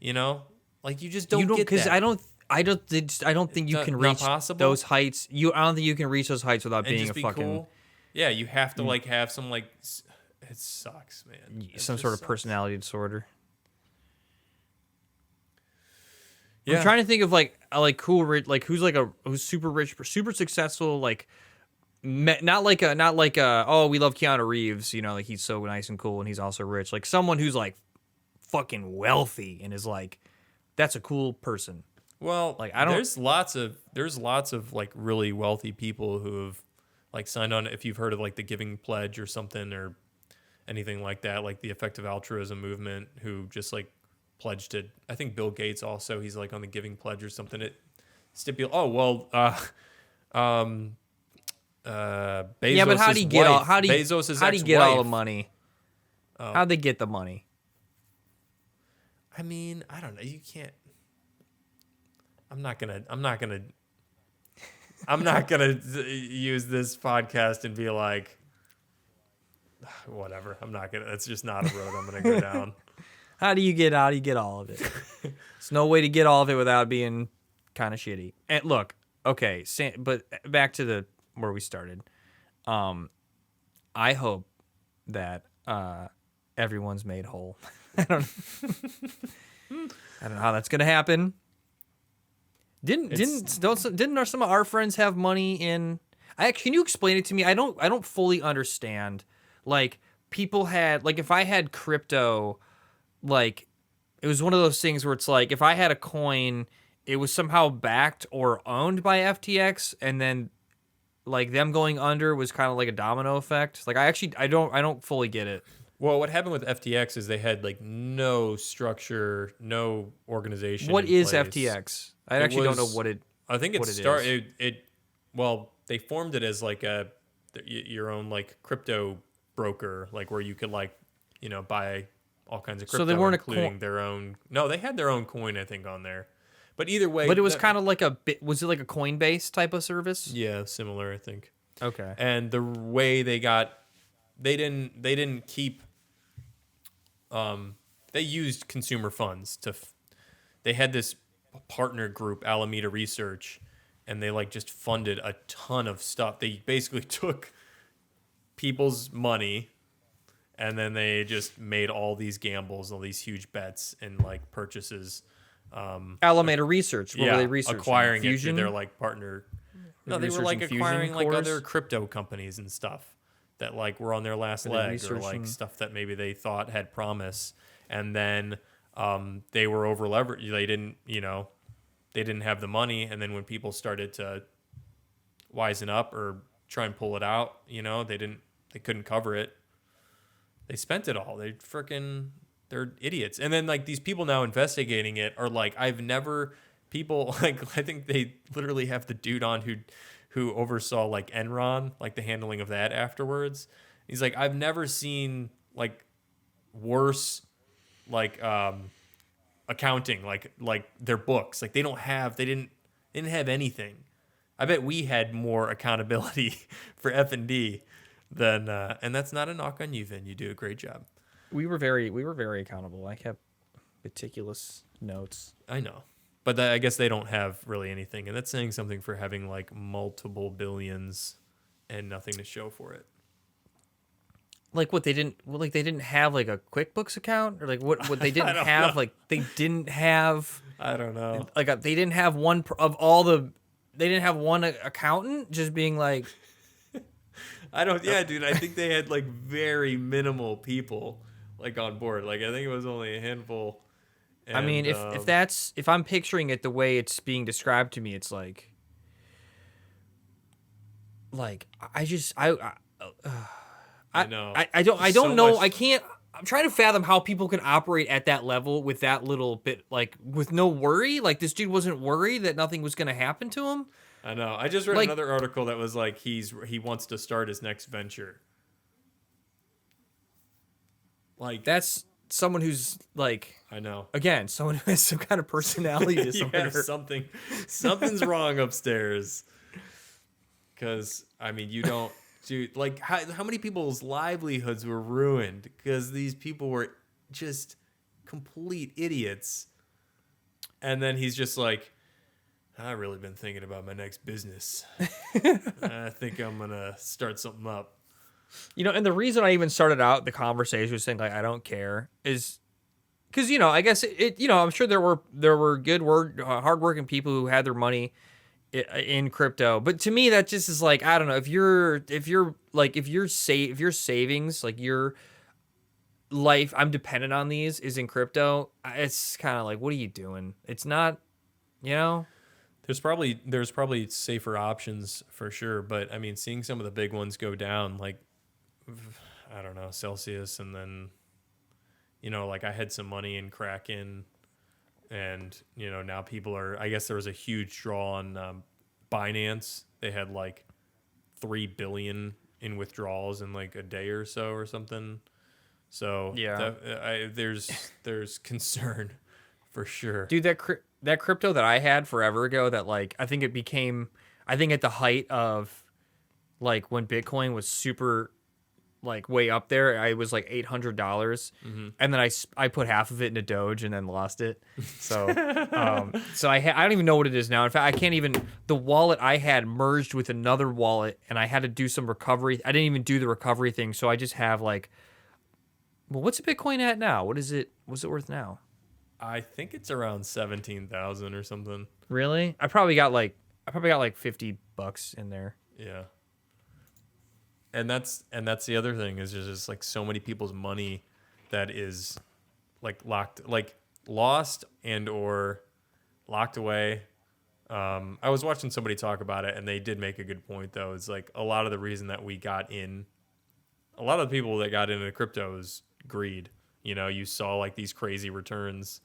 You know, like you just don't get that. Because I don't think you can reach those heights. I don't think you can reach those heights without being a fucking cool. Yeah, you have to like have some like it sucks, man. Some sort of personality disorder. Yeah. I'm trying to think of like cool rich, like who's super rich, super successful, like not like a oh, we love Keanu Reeves, you know, like he's so nice and cool and he's also rich. Like someone who's like fucking wealthy and is like, that's a cool person. Well, like there's lots of like really wealthy people who have like signed on, if you've heard of like the Giving Pledge or something or anything like that, like the effective altruism movement, who just like pledged to, I think Bill Gates also, he's like on the Giving Pledge or something. It stipulates, Bezos' yeah, but how do you get Bezos' how do you get all the money? How'd they get the money? I mean, I don't know. You can't. I'm not gonna use this podcast and be like, whatever. I'm not gonna. That's just not a road I'm gonna go down. How do you get all of it? There's no way to get all of it without being kind of shitty. And look, okay, but back to where we started. I hope that everyone's made whole. I don't know how that's gonna happen. Didn't some of our friends have money in? Can you explain it to me? I don't fully understand. Like people had, like if I had crypto, like it was one of those things where it's like if I had a coin, it was somehow backed or owned by FTX, and then like them going under was kind of like a domino effect. Like I don't fully get it. Well, what happened with FTX is they had like no structure, no organization. What is FTX? I actually don't know what it. I think it well, they formed it as like your own like crypto broker, like where you could like, you know, buy all kinds of crypto. So they weren't including their own. No, they had their own coin, I think, on there. But either way, but it was kind of like was it like a Coinbase type of service? Yeah, similar, I think. Okay. And the way they didn't keep. They used consumer funds they had this partner group, Alameda Research, and they like just funded a ton of stuff. They basically took people's money and then they just made all these gambles, all these huge bets and like purchases. Alameda Research. What were they researching? Acquiring Fusion? It through their like partner. No, they were like acquiring like other crypto companies and stuff that like were on their last leg, or like stuff that maybe they thought had promise, and then they were over leveraged. They didn't have the money, and then when people started to wisen up or try and pull it out, they couldn't cover it. They spent it all. They're idiots. And then like these people now investigating it are like, I think they literally have the dude on who oversaw like Enron, like the handling of that afterwards. He's like, I've never seen like worse like accounting, like their books. Like they didn't have anything. I bet we had more accountability for F&D than and that's not a knock on you, Vin. You do a great job. We were very accountable. I kept meticulous notes. I know. But I guess they don't have really anything, and that's saying something for having like multiple billions and nothing to show for it. Like what they didn't have like a QuickBooks account, or like what they didn't have know. Like they didn't have. I don't know. Like they didn't have one of all the. They didn't have one accountant just being like. I don't. Yeah, dude. I think they had like very minimal people like on board. Like I think it was only a handful. And, I mean, if I'm picturing it the way it's being described to me, it's like I know. I don't know. I can't. I'm trying to fathom how people can operate at that level with that little bit, like with no worry. Like this dude wasn't worried that nothing was going to happen to him. I know. I just read another article that was like he wants to start his next venture. Like that's someone who's like, I know. Again, someone who has some kind of personality disorder. Something's wrong upstairs. Because I mean, you don't, dude. Like, how many people's livelihoods were ruined because these people were just complete idiots, and then he's just like, I've really been thinking about my next business. I think I'm going to start something up. And the reason I even started out the conversation was saying, like, I don't care is because, I guess I'm sure there were good hardworking people who had their money in crypto. But to me, that just is like, I don't know, if your savings, like your life, I'm dependent on these, is in crypto, it's kind of like, what are you doing? It's not, There's probably safer options for sure, but I mean, seeing some of the big ones go down, like, I don't know, Celsius, and then, like I had some money in Kraken, and now people are. I guess there was a huge draw on Binance. They had like 3 billion in withdrawals in like a day or so or something. So Yeah. there's concern for sure. Dude, that crypto that I had forever ago, that like I think at the height of like when Bitcoin was super like way up there, I was like $800, and then I put half of it into Doge and then lost it. So I don't even know what it is now. In fact, I can't even. The wallet I had merged with another wallet, and I had to do some recovery. I didn't even do the recovery thing, so I just have like. Well, what's a Bitcoin at now? What's it worth now? I think it's around 17,000 or something. Really? I probably got like $50 in there. Yeah. And that's the other thing is just like so many people's money that is like lost and or locked away. I was watching somebody talk about it, and they did make a good point though. It's like a lot of the reason that a lot of the people that got into crypto is greed. You saw like these crazy returns,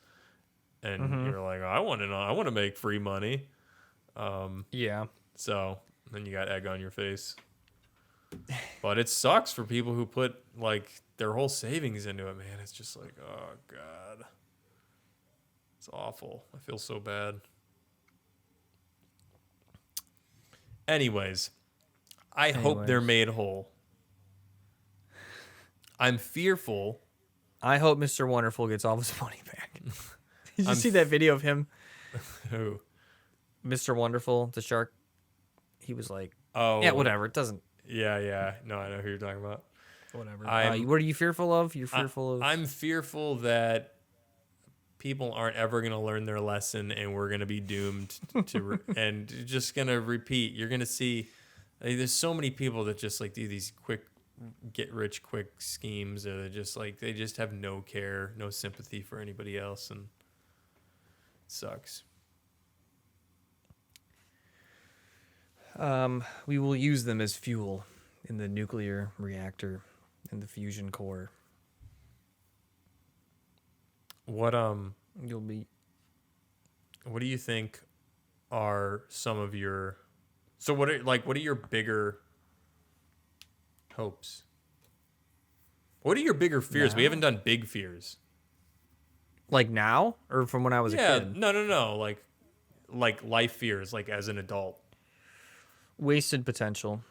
and you're like, I want to make free money. Yeah. So then you got egg on your face. But it sucks for people who put like their whole savings into it, man. It's just like, oh God. It's awful. I feel so bad. Anyways, I hope they're made whole. I'm fearful. I hope Mr. Wonderful gets all his money back. Did you see that video of him? Who? Mr. Wonderful, the shark. He was like, oh, yeah, whatever. It doesn't. Yeah. No, I know who you're talking about. Whatever. What are you fearful of? You're fearful of? I'm fearful that people aren't ever going to learn their lesson, and we're going to be doomed to and just going to repeat. You're going to see there's so many people that just like do these quick get rich quick schemes, or they just have no care, no sympathy for anybody else, and it sucks. We will use them as fuel in the nuclear reactor and the fusion core. What You'll be. What do you think are some of your? So what are your bigger hopes? What are your bigger fears? Now? We haven't done big fears. Like now, or from when I was a kid? No. Like life fears, like as an adult. Wasted potential.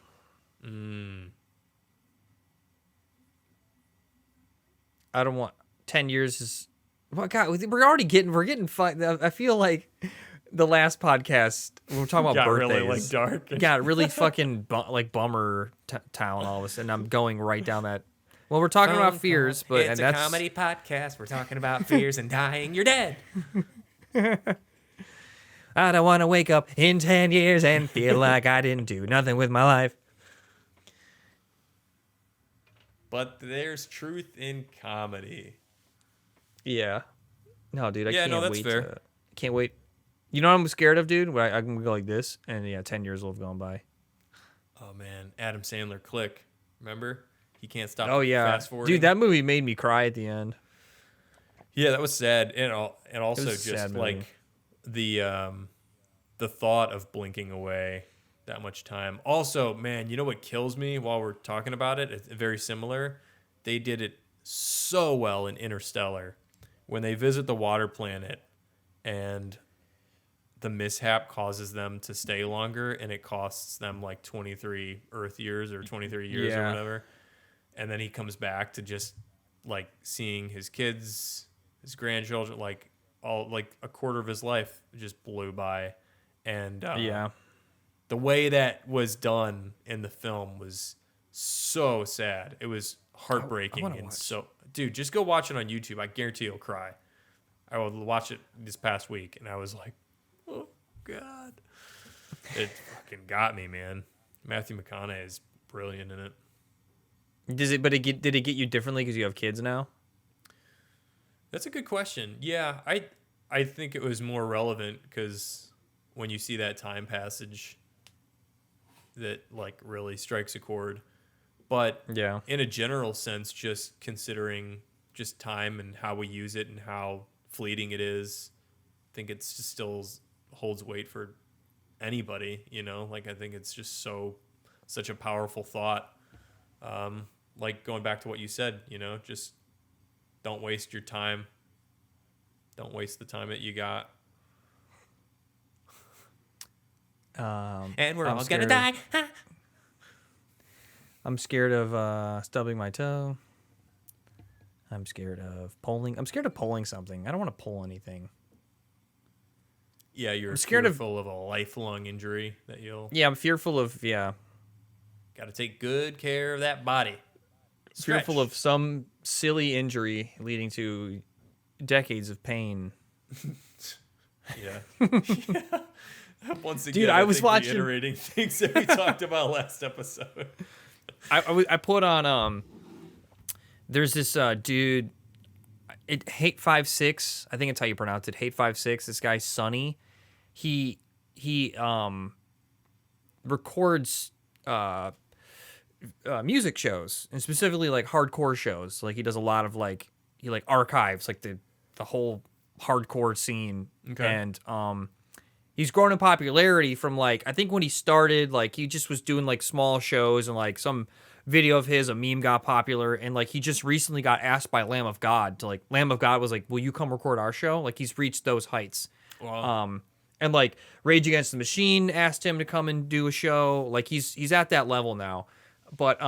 I don't want 10 years is. Well, God, we're getting fun. I feel like the last podcast we were talking about birthdays. Really like dark. Got really fucking bummer town all of a sudden. I'm going right down that. Well, we're talking about fears, but it's a comedy podcast. We're talking about fears and dying. You're dead. I don't want to wake up in 10 years and feel like I didn't do nothing with my life. But there's truth in comedy. Yeah. No, dude, I can't that's wait. fair. Can't wait. You know what I'm scared of, dude? I can go like this, and 10 years will have gone by. Oh, man. Adam Sandler, Click. Remember? He can't stop fast forwarding. Dude, that movie made me cry at the end. Yeah, that was sad. And also just like the thought of blinking away that much time. Also, man, you know what kills me while we're talking about it? It's very similar. They did it so well in Interstellar when they visit the water planet and the mishap causes them to stay longer, and it costs them like 23 Earth years or 23 years or whatever. And then he comes back to just like seeing his kids, his grandchildren, like all like a quarter of his life just blew by. And Yeah. the way that was done in the film was so sad. It was heartbreaking. wanna And watch. so, dude, just go watch it on YouTube. I guarantee you'll cry. I will watch it this past week, and I was like, oh, God. It fucking got me, man. Matthew McConaughey is brilliant in it. Did it get you differently because you have kids now? That's a good question. Yeah, I think it was more relevant because when you see that time passage that like really strikes a chord. But Yeah. in a general sense, just considering just time and how we use it and how fleeting it is, I think it's just still holds weight for anybody, you know? Like I think it's just such a powerful thought. Like going back to what you said, you know, just don't waste your time. Don't waste the time that you got. And we're all gonna die. I'm scared of stubbing my toe. I'm scared of polling. I'm scared of polling something. I don't want to pull anything. Yeah, you're scared fearful of a lifelong injury that you'll. Yeah, I'm fearful of Got to take good care of that body. Fearful of some silly injury leading to decades of pain. Yeah. Yeah. Once again, Dude, I was watching reiterating things that we talked about last episode. I put on there's this dude, Hate56, I think it's how you pronounce it, Hate56. This guy Sonny, he records music shows, and specifically like hardcore shows. Like he does a lot of like he like archives like the whole hardcore scene. Okay. And he's grown in popularity from like I think when he started, like he just was doing like small shows, and like some video of his, a meme got popular, and like he just recently got asked by Lamb of God to like Lamb of God was like, will you come record our show? Like he's reached those heights. Wow. And like Rage Against the Machine asked him to come and do a show. Like he's at that level now. But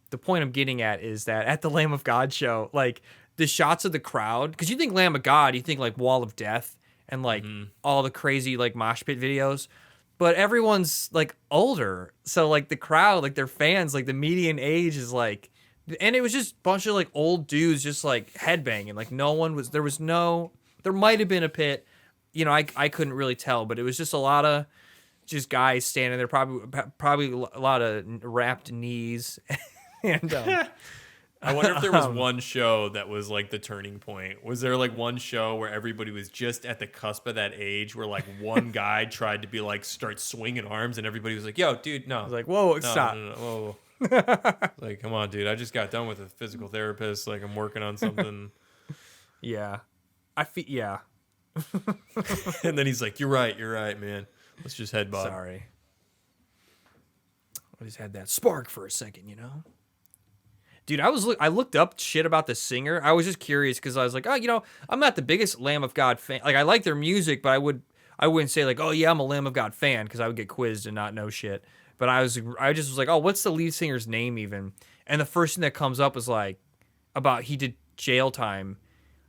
the point I'm getting at is that at the Lamb of God show, like the shots of the crowd, because you think Lamb of God, you think like Wall of Death and like all the crazy like mosh pit videos, but everyone's like older. So like the crowd, like their fans, like the median age is like, and it was just a bunch of like old dudes just like headbanging. Like there might have been a pit, you know, I couldn't really tell, but it was just a lot of just guys standing there, probably a lot of wrapped knees. And I wonder if there was one show that was like the turning point. Was there like one show where everybody was just at the cusp of that age where like one guy tried to be like start swinging arms and everybody was like, yo, dude, no. I was like, whoa, no, stop. No, whoa. Like, come on, dude. I just got done with a physical therapist. Like, I'm working on something. Yeah. Yeah. And then he's like, you're right, man. Let's just headbutt. Sorry. I just had that spark for a second, you know? Dude, I looked up shit about the singer. I was just curious because I was like, oh, you know, I'm not the biggest Lamb of God fan. Like, I like their music, but I wouldn't say like, oh yeah, I'm a Lamb of God fan, because I would get quizzed and not know shit. But I just was like, oh, what's the lead singer's name even? And the first thing that comes up is like about he did jail time.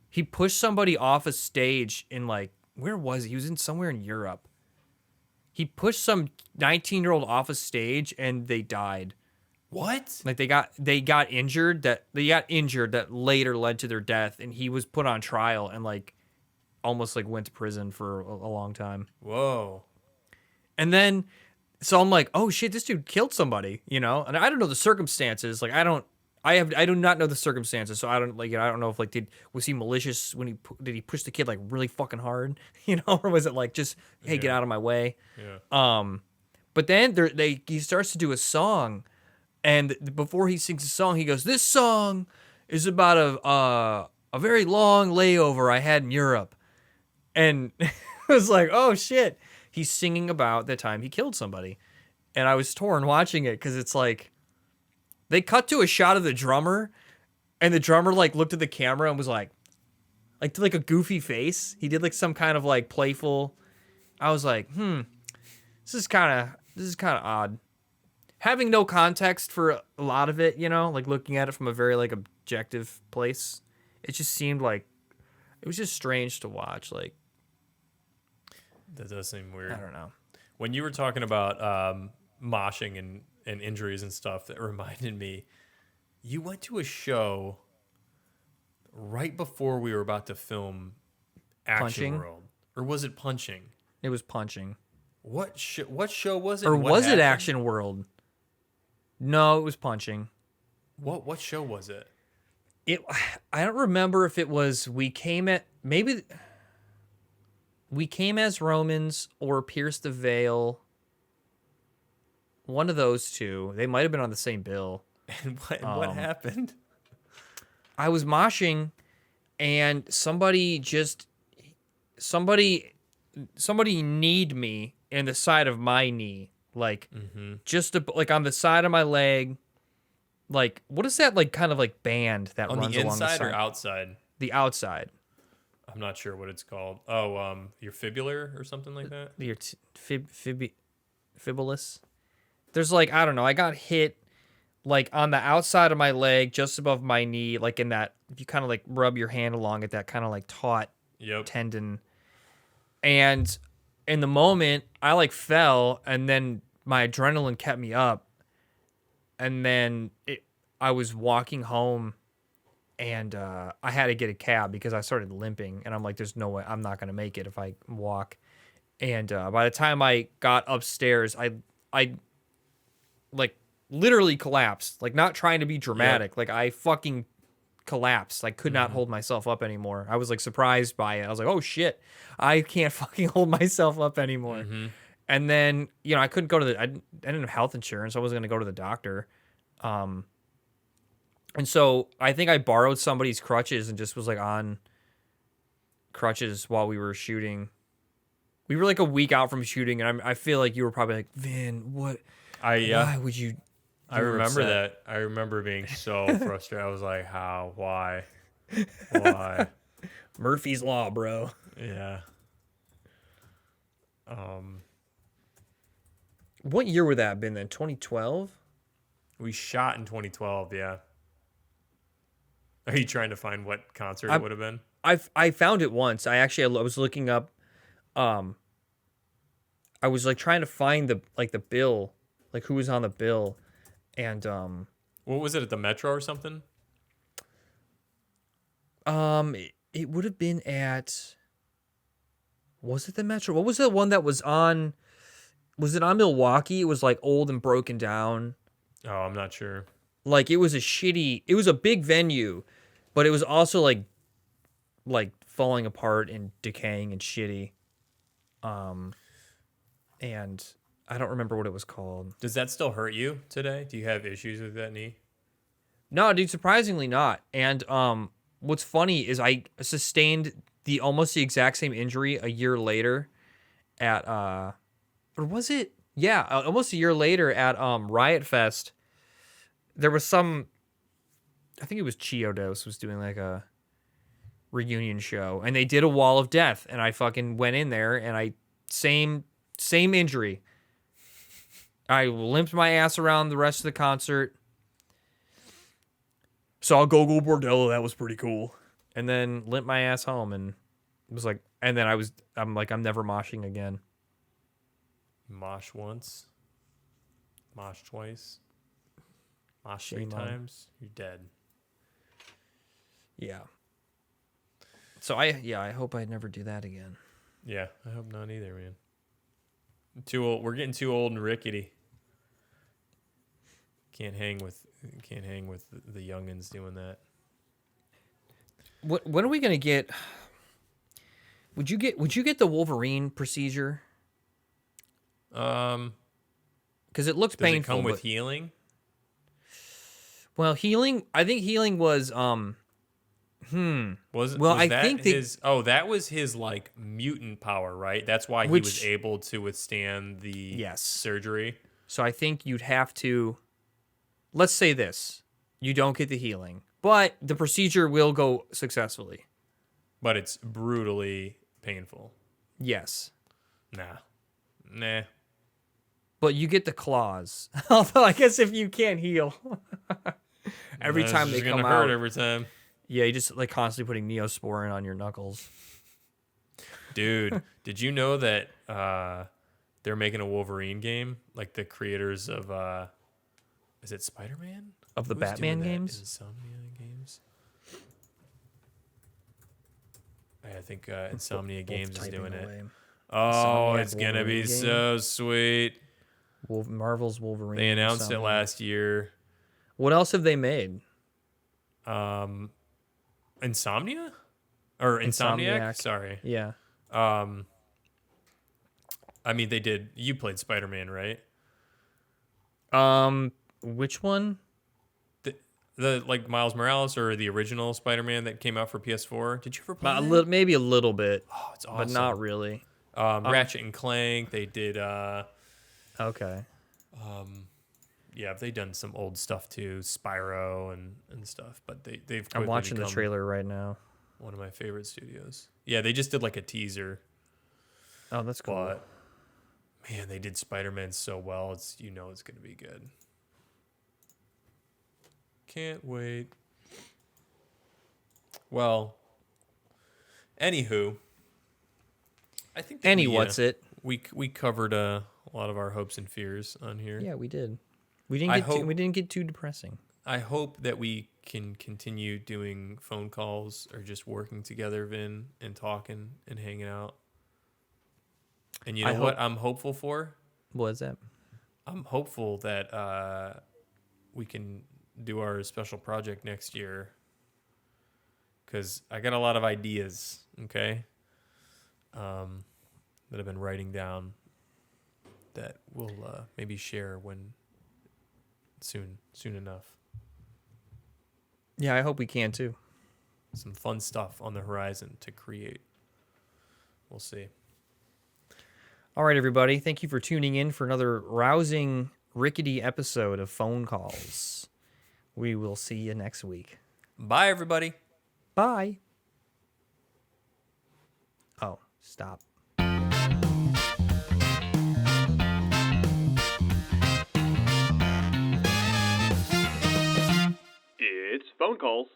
He pushed somebody off a stage in like, where was he? He was in somewhere in Europe. He pushed some 19-year-old off a stage and they died. What? Like they got injured that later led to their death, and he was put on trial and like almost like went to prison for a long time. Whoa. And then so I'm like, oh shit, this dude killed somebody, you know? And I don't know the circumstances. Like I do not know the circumstances, so I don't like. I don't know if like was he malicious when did he push the kid like really fucking hard, you know, or was it like just hey get out of my way? Yeah. But then he starts to do a song, and before he sings the song, he goes, "This song is about a very long layover I had in Europe," and I was like, oh shit, he's singing about the time he killed somebody, and I was torn watching it because it's like. They cut to a shot of the drummer, and the drummer like looked at the camera and was like did like a goofy face. He did like some kind of like playful. I was like, this is kind of odd. Having no context for a lot of it, you know, like looking at it from a very like objective place, it just seemed like it was just strange to watch. Like that does seem weird. I don't know. When you were talking about moshing and injuries and stuff, that reminded me, you went to a show right before we were about to film Action Punching? World. Or was it Punching? It was Punching. What show was it? Or and what was it happened? Action World? No, it was Punching. What show was it? I don't remember if it was we came as Romans or Pierce the Veil. One of those two. They might have been on the same bill. And what happened? I was moshing and somebody kneed me in the side of my knee. Like like on the side of my leg. Like, what is that, like, kind of like band that On runs the along the inside side? or outside? The outside. I'm not sure what it's called. Oh, your fibular or something like that? Your fibulus. There's like, I don't know. I got hit like on the outside of my leg, just above my knee, like in that, if you kind of like rub your hand along it, that kind of like taut tendon. And in the moment, I like fell, and then my adrenaline kept me up. And then I was walking home, and I had to get a cab because I started limping. And I'm like, there's no way I'm not going to make it if I walk. And by the time I got upstairs, I like literally collapsed. Like, not trying to be dramatic. Like, I fucking collapsed. I could not hold myself up anymore. I was like surprised by it. I was like, oh shit, I can't fucking hold myself up anymore. And then, I couldn't go to I didn't have health insurance. I wasn't going to go to the doctor. And so I think I borrowed somebody's crutches and just was like on crutches while we were shooting. We were like a week out from shooting, and I feel like you were probably like, Vin, what? Why would you? I remember that. I remember being so frustrated. I was like, how? Why? Why? Murphy's Law, bro. Yeah. What year would that have been then? 2012? We shot in 2012, yeah. Are you trying to find what concert it would have been? I found it once. I was looking up. I was like trying to find the bill, like who was on the bill, and what was it, at the Metro or something? it would have been at. Was it the Metro? What was the one that was on? Was it on Milwaukee? It was like old and broken down. Oh, I'm not sure. Like, it was a big venue, but it was also like falling apart and decaying and shitty. And I don't remember what it was called. Does that still hurt you today? Do you have issues with that knee? No, dude, surprisingly not. And what's funny is I sustained almost the exact same injury a year later at or was it? Yeah, almost a year later at Riot Fest. There was I think it was Chiodos was doing like a reunion show, and they did a Wall of Death, and I fucking went in there, and same injury. I limped my ass around the rest of the concert. Saw Gogol Bordello, that was pretty cool. And then limped my ass home, and it was like, and then I'm like, I'm never moshing again. Mosh once, mosh twice, mosh three times, you're dead. Yeah. So I hope I never do that again. Yeah, I hope not either, man. Too old. We're getting too old and rickety. Can't hang with the youngins doing that. When are we gonna get? Would you get the Wolverine procedure? Because it looks painful. Does it come with healing? Well, healing. I think healing was I think that was his like mutant power, right? That's why he was able to withstand the surgery. So I think you'd have to. Let's say this: you don't get the healing, but the procedure will go successfully. But it's brutally painful. Yes. Nah. But you get the claws. Although I guess if you can't heal, every time they come out, every time. Yeah, you just like constantly putting Neosporin on your knuckles. Dude, did you know that they're making a Wolverine game, like the creators of is it Spider-Man? Of the Who's Batman doing that? games? Insomnia Games. I think Insomnia Games is doing it. Oh, it's gonna be so sweet. Marvel's Wolverine. They announced it last year. What else have they made? Insomnia? Or Insomniac? Sorry. Yeah. I mean, they did. You played Spider-Man, right? Which one? The like Miles Morales or the original Spider-Man that came out for PS4. Did you ever play that? Maybe a little bit. Oh, it's awesome. But not really. Ratchet and Clank. They did. Okay. Yeah, they've done some old stuff too, Spyro and stuff. But they've. I'm watching the trailer right now. One of my favorite studios. Yeah, they just did like a teaser. Oh, that's cool. But man, they did Spider-Man so well. It's it's gonna be good. Can't wait. Well, anywho, I think that we covered a lot of our hopes and fears on here. Yeah, we did. We didn't get too depressing. I hope that we can continue doing phone calls or just working together, Vin, and talking and hanging out. And you know what I'm hopeful for? What is that? I'm hopeful that we can do our special project next year, because I got a lot of ideas, okay, that I've been writing down that we'll maybe share when soon enough. Yeah, I hope we can too. Some fun stuff on the horizon to create. We'll see. All right, everybody. Thank you for tuning in for another rousing, rickety episode of Phone Calls. We will see you next week. Bye, everybody. Bye. Oh, stop. It's Phone Calls.